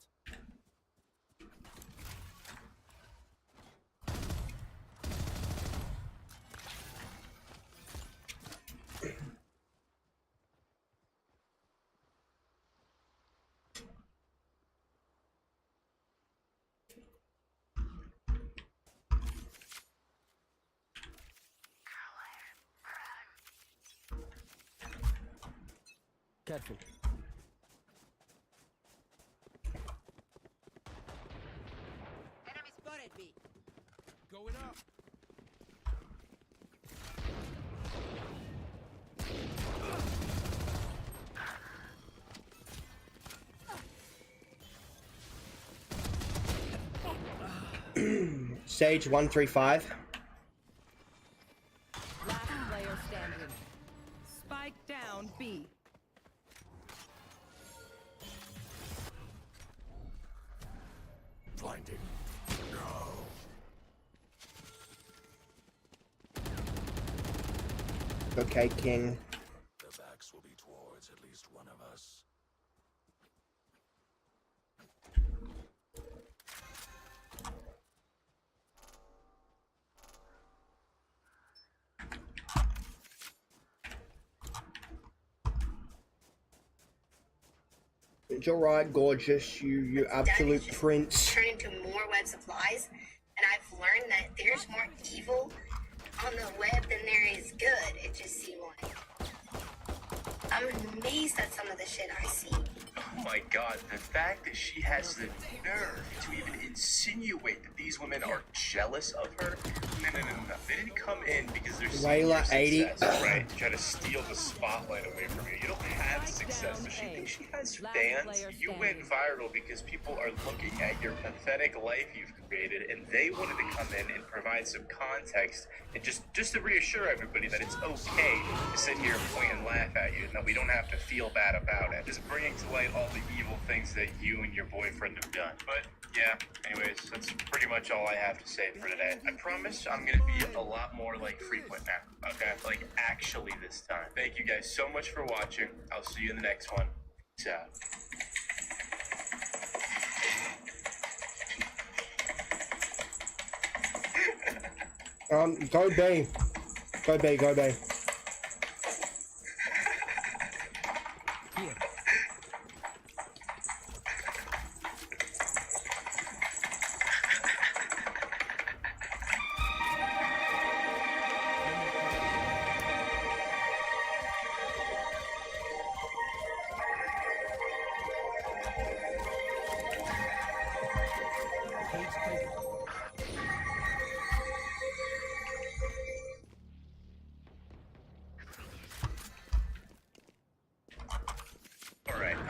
Careful. Enemy spotted B. Going up. Sage 135. Last player standing. Spike down B. Blinding. Okay, king. The backs will be towards at least one of us. You're right, gorgeous. You absolute Just prince. turn into more web supplies, and I've learned that there's more evil on the web than there is good. It just seemed like I'm amazed at some of the shit I see. Oh my god, the fact that she has the nerve to even insinuate that these women are jealous of her. No. They didn't come in because they're seeing your Layla, 80. success, right? To try to steal the spotlight away from you. You don't have success. Does she think she has fans? You went viral because people are looking at your pathetic life you've created, and they wanted to come in and provide some context and just to reassure everybody that it's okay to sit here and point and laugh at you, and that we don't have to feel bad about it. Just bringing to light all the evil things that you and your boyfriend have done. But yeah, anyways, that's pretty much all I have to say for today. I promise I'm gonna be a lot more like frequent now. Okay, like actually this time. Thank you guys so much for watching. I'll see you in the next one. Peace out. Go B. Go B, go B. Here. Cage taken.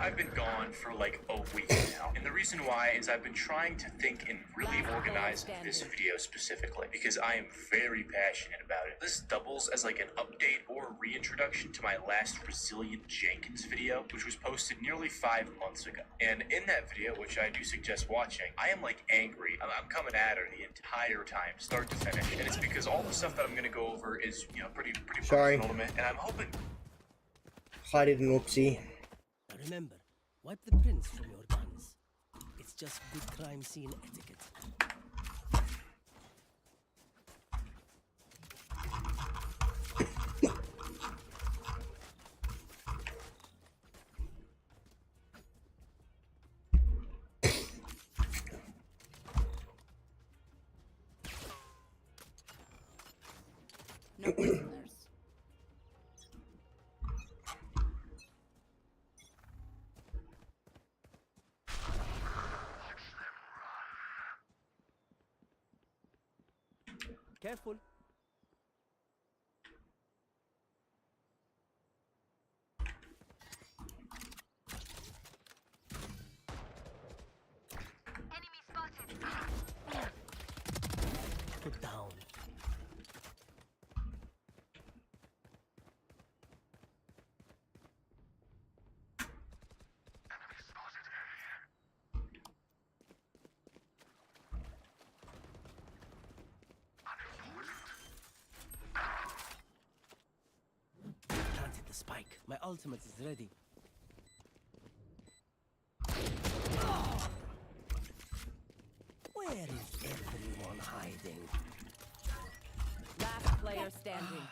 I've been gone for like a week now. And the reason why is I've been trying to think and really organize this video specifically because I am very passionate about it. This doubles as like an update or reintroduction to my last Resilient Jenkins video, which was posted nearly 5 months ago. And in that video, which I do suggest watching, I am like angry. I'm coming at her the entire time, start to finish. And it's because all the stuff that I'm gonna go over is, you know, pretty Sorry. personal to me. And I'm hoping I did an oopsie. Now remember, wipe the prints from your guns. It's just good crime scene etiquette. No prisoners. Careful. Enemy spotted. Put down. Planted the spike. My ultimate is ready. Where is everyone hiding? Last player standing.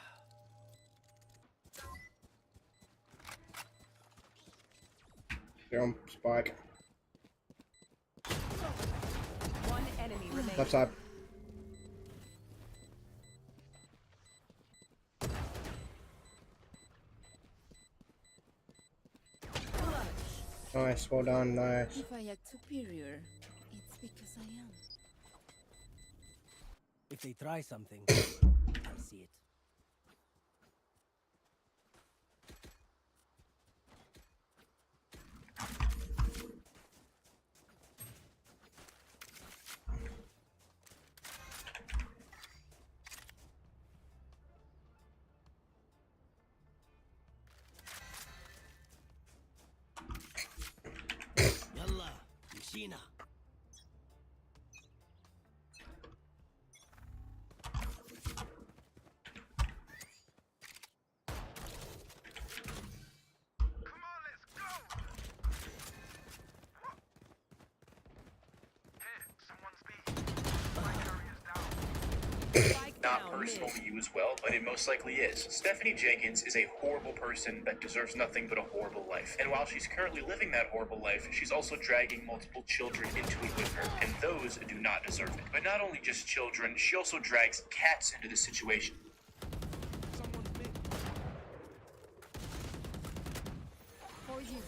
Jump, spike. One enemy remaining. Left side. Nice, well done, nice. If I act superior, it's because I am. If they try something, I'll see it. Yalla, Mishina. Come on, let's go! Here, someone's B. My carrier's down. Spike not down personal mid. to you as well, but it most likely is. Stephanie Jenkins is a horrible person that deserves nothing but a horrible life. And while she's currently living that horrible life, she's also dragging multiple children into it with her, and those do not deserve it. But not only just children, she also drags cats into the situation. Someone's B. For you.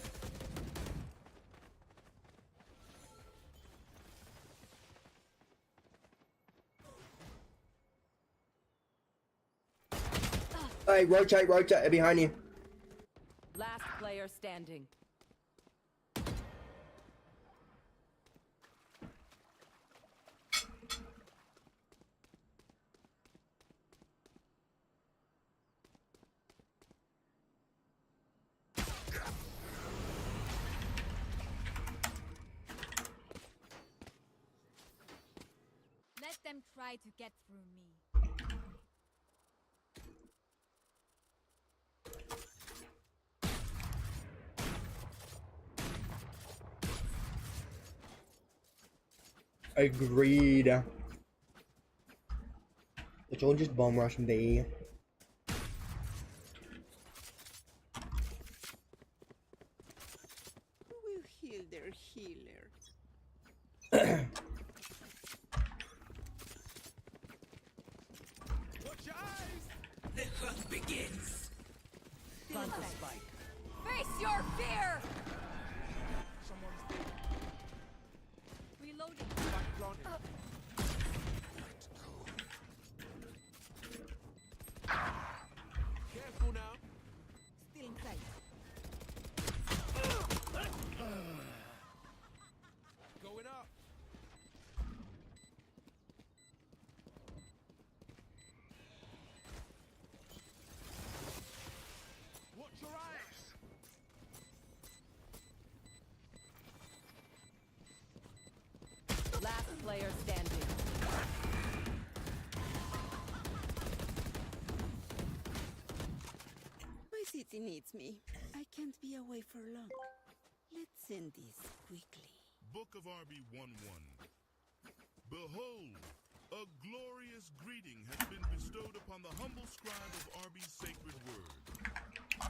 Hey, rotate, rotate, behind you. Last player standing. Let them try to get through me. Agreed. Let's all just bomb rush B. Who will heal their healer? Watch your eyes! The hunt begins. Plant the spike. Face your fear! Someone's B. Reloading. Spike planted. Careful now. Still in sight. player standing. My city needs me. I can't be away for long. Let's end this quickly. Book of RB 1:1. Behold, a glorious greeting has been bestowed upon the humble scribe of RB's sacred word.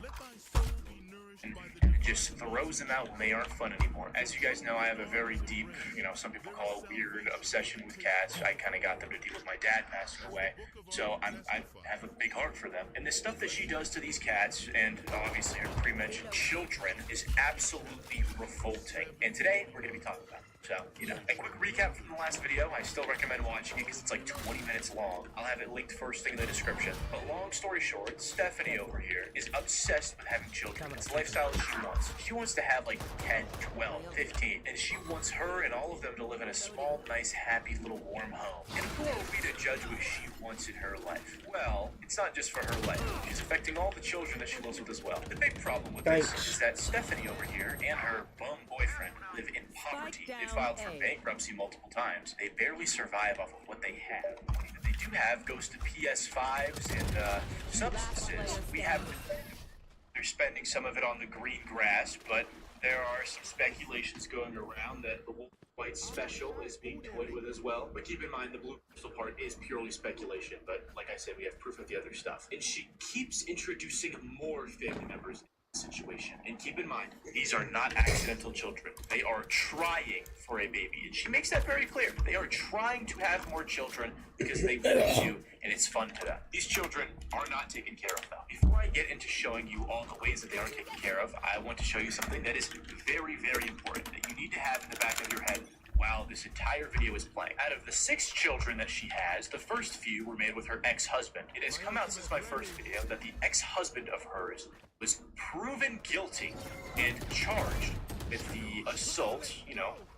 Let thy soul be nourished by the Just throws them out when they aren't fun anymore. As you guys know, I have a very deep, some people call it weird obsession with cats. I kind of got them to deal with my dad passing away, so I have a big heart for them. And the stuff that she does to these cats, and obviously her pre-mentioned children, is absolutely revolting. And today, we're going to be talking about it. So, a quick recap from the last video. I still recommend watching it because it's like 20 minutes long. I'll have it linked first thing in the description. But long story short, Stephanie over here is obsessed with having children. It's the lifestyle that she wants. She wants to have like 10, 12, 15, and she wants her and all of them to live in a small, nice, happy little warm home. And who are we to judge what she wants in her life? Well, it's not just for her life. She's affecting all the children that she lives with as well. The big problem with this is that Stephanie over here and her bum boyfriend live in poverty. They filed for bankruptcy multiple times. They barely survive off of what they have. They do have ghosted PS5s and substances. They're spending some of it on the green grass, but there are some speculations going around that the Wolf White Special is being toyed with as well. But keep in mind, the Blue Crystal part is purely speculation. But like I said, we have proof of the other stuff. And she keeps introducing more family members situation. And keep in mind, these are not accidental children. They are trying for a baby. And she makes that very clear. They are trying to have more children because they want to, and it's fun to them. These children are not taken care of, though. Before I get into showing you all the ways that they aren't taken care of, I want to show you something that is very, very important that you need to have in the back of your head while this entire video is playing. Out of the 6 children that she has, the first few were made with her ex-husband. It has come out since my first video that the ex-husband of hers was proven guilty and charged with the assault,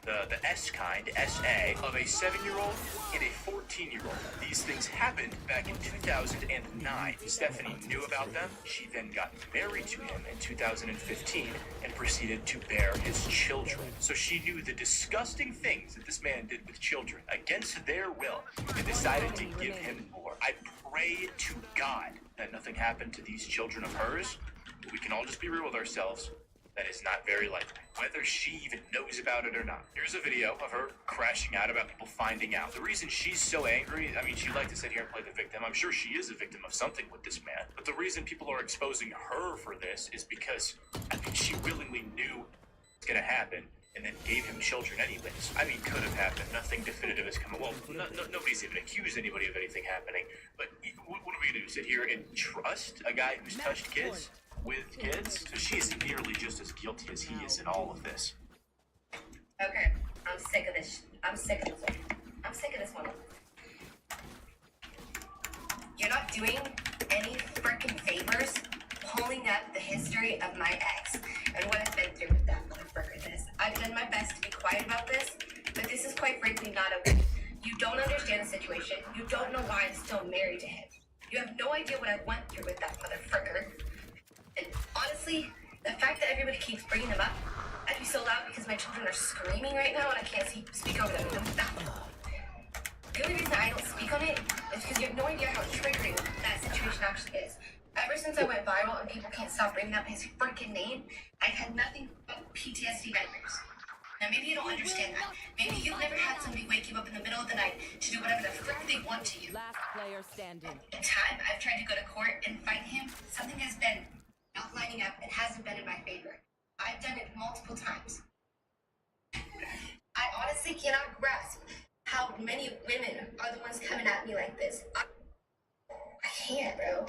the S kind, SA, of a 7-year-old and a 14-year-old. These things happened back in 2009. Stephanie knew about them. She then got married to him in 2015 and proceeded to bear his children. So she knew the disgusting things that this man did with children against their will and decided to give him more. I pray to God that nothing happened to these children of hers. We can all just be real with ourselves. That is not very likely, whether she even knows about it or not. Here's a video of her crashing out about people finding out. The reason she's so angry, she'd like to sit here and play the victim. I'm sure she is a victim of something with this man. But the reason people are exposing her for this is because I think she willingly knew it's going to happen and then gave him children anyways. Could have happened. Nothing definitive has come. Well, nobody's even accused anybody of anything happening. But what are we going to do? Sit here and trust a guy who's touched kids? With kids? So she is nearly just as guilty as he is in all of this. Okay, I'm sick of this. I'm sick of this one. I'm sick of this one. You're not doing any freaking favors pulling up the history of my ex and what I've been through with that motherfucker. I've done my best to be quiet about this, but this is quite frankly not okay. You don't understand the situation. You don't know why I'm still married to him. You have no idea what I went through with that motherfucker. And honestly, the fact that everybody keeps bringing him up, I'd be so loud because my children are screaming right now and I can't speak over them. No, stop. The only reason I don't speak on it is because you have no idea how triggering that situation actually is. Ever since I went viral and people can't stop bringing up his freaking name, I've had nothing but PTSD nightmares. Now maybe you don't understand that. Maybe you've never had somebody wake you up in the middle of the night to do whatever the frick they want to you. Last player standing. In time, I've tried to go to court and fight him. Something has been not lining up and hasn't been in my favor. I've done it multiple times. I honestly cannot grasp how many women are the ones coming at me like this. I can't, bro.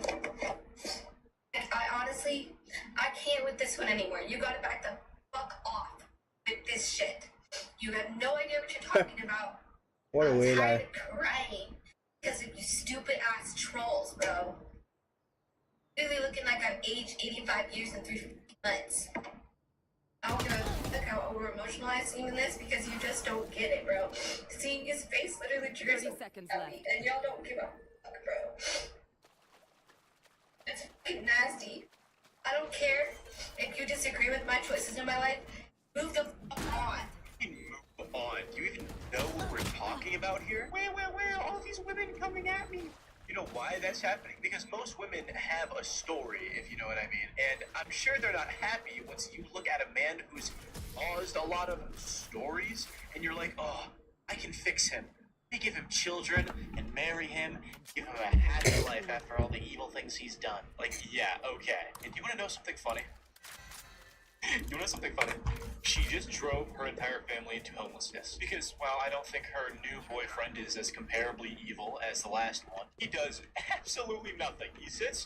I can't with this one anymore. You gotta back the fuck off with this shit. You have no idea what you're talking about. What a weirdo. I'm tired of crying because of you stupid ass trolls, bro. Really looking like I've aged 85 years and 3 months. I don't give a fuck how over emotionalized even this because you just don't get it, bro. Seeing his face literally triggers 30 seconds at left. me, and y'all don't give a fuck, bro. It's fucking nasty. I don't care if you disagree with my choices in my life. Move the fuck on. Move on. Do you even know what we're talking about here? Where, all these women coming at me? You know why that's happening? Because most women have a story, if you know what I mean. And I'm sure they're not happy once you look at a man who's caused a lot of stories, and you're like, oh, I can fix him. Let me give him children and marry him, give him a happy life after all the evil things he's done. Like, yeah, okay. And you want to know something funny? You know something funny? She just drove her entire family into homelessness. Because while I don't think her new boyfriend is as comparably evil as the last one, he does absolutely nothing. He sits,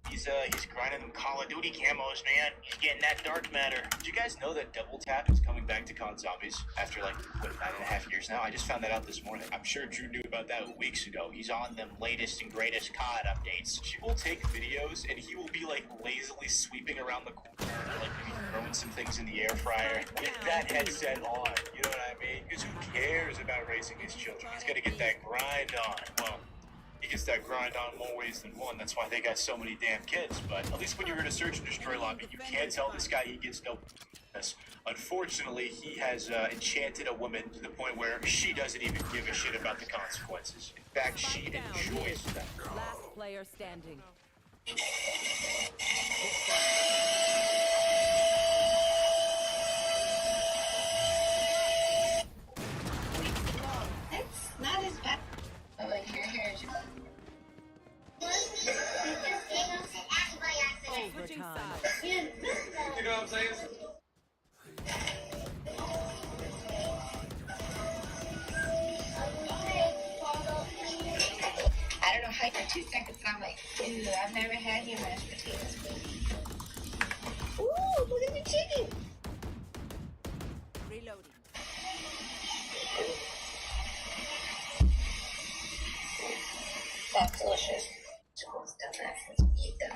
he's grinding them Call of Duty camos, man. He's getting that dark matter. Did you guys know that Double Tap is coming back to COD Zombies after like, what, 9.5 years now? I just found that out this morning. I'm sure Drew knew about that weeks ago. He's on them latest and greatest COD updates. She will take videos and he will be like lazily sweeping around the corner, like maybe throwing some things in the air fryer with that headset on. You know what I mean? Because who cares about raising his children? He's got to get that grind on. Well, he gets that grind on more ways than one. That's why they got so many damn kids. But at least when you're in a search and destroy lobby, you can't tell this guy he gets no business. Unfortunately, he has enchanted a woman to the point where she doesn't even give a shit about the consequences. In fact, she enjoys them. Last player standing. It's not as bad. Oh, like here. Switching sides. You know what I'm saying? I don't know how for 2 seconds I'm like, ew, I've never had your mashed potatoes. Ooh, look at the chicken. Reloading. That's delicious. School's done that. Let's eat them.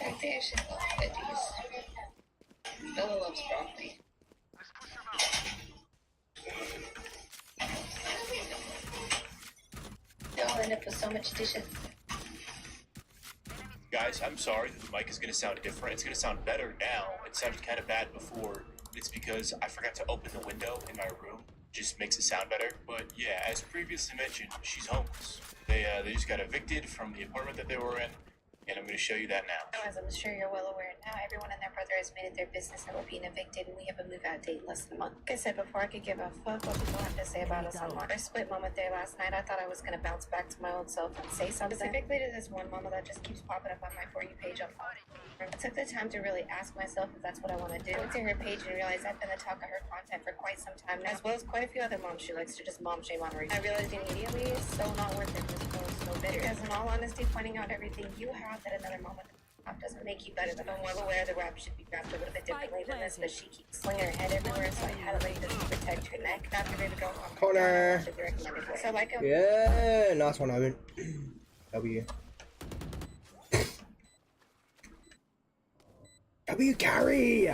I think I should get these. Bella loves broccoli. They'll end up with so much dishes. Guys, I'm sorry that the mic is going to sound different. It's going to sound better now. It sounded kind of bad before. It's because I forgot to open the window in my room. Just makes it sound better. But yeah, as previously mentioned, she's homeless. They just got evicted from the apartment that they were in, and I'm going to show you that now. As I'm sure you're well aware now, everyone and their brother has made it their business that we're being evicted, and we have a move-out date in less than a month. Like I said before, I could give a fuck what people have to say about us online. Our split moment there last night, I thought I was going to bounce back to my old self and say something. Specifically to this one mama that just keeps popping up on my For You page on I took the time to really ask myself if that's what I want to do. I went to her page and realized I've been the talk of her content for quite some time now, as well as quite a few other moms she likes to just mom shame on her. I realized immediately it's so not worth it. This girl is so bitter. Because in all honesty, pointing out everything you have that another mom doesn't make you better. But I'm well aware the rap should be wrapped a little bit differently than this, but she keeps slinging her head everywhere, so I had to like this to protect her neck. After they go on Corner. So like a Yeah, nice one, Owen. W. W carry.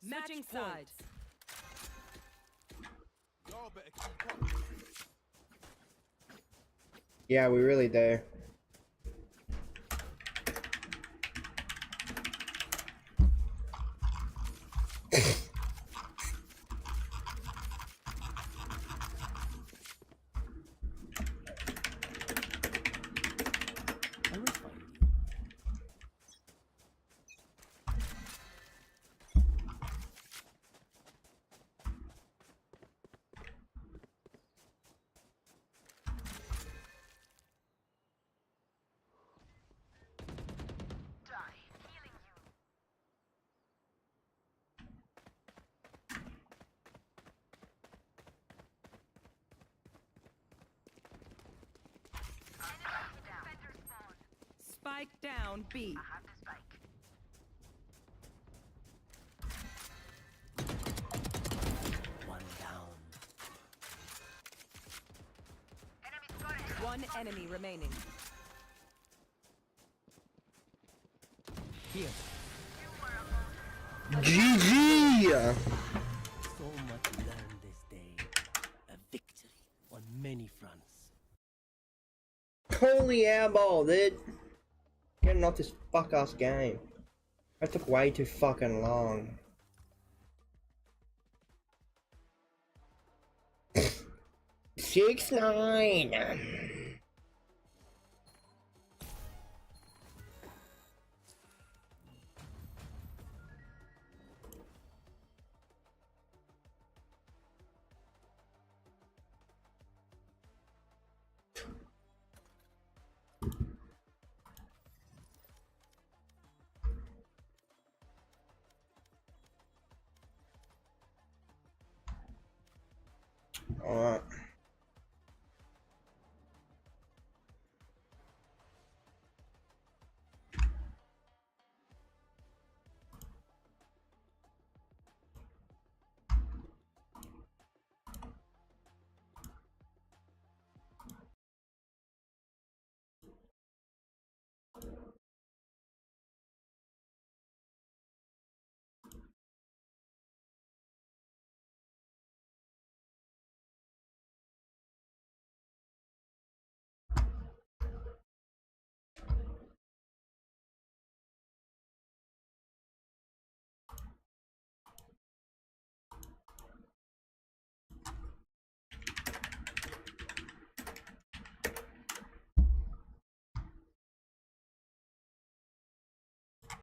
Matching sides. Yeah, we really do. Spike down B. One down. One enemy remaining. Here. GG. So much learned this day. A victory on many fronts. Holy only airball, dude. Getting off this fuck ass game. That took way too fucking long. 6-9. Alright.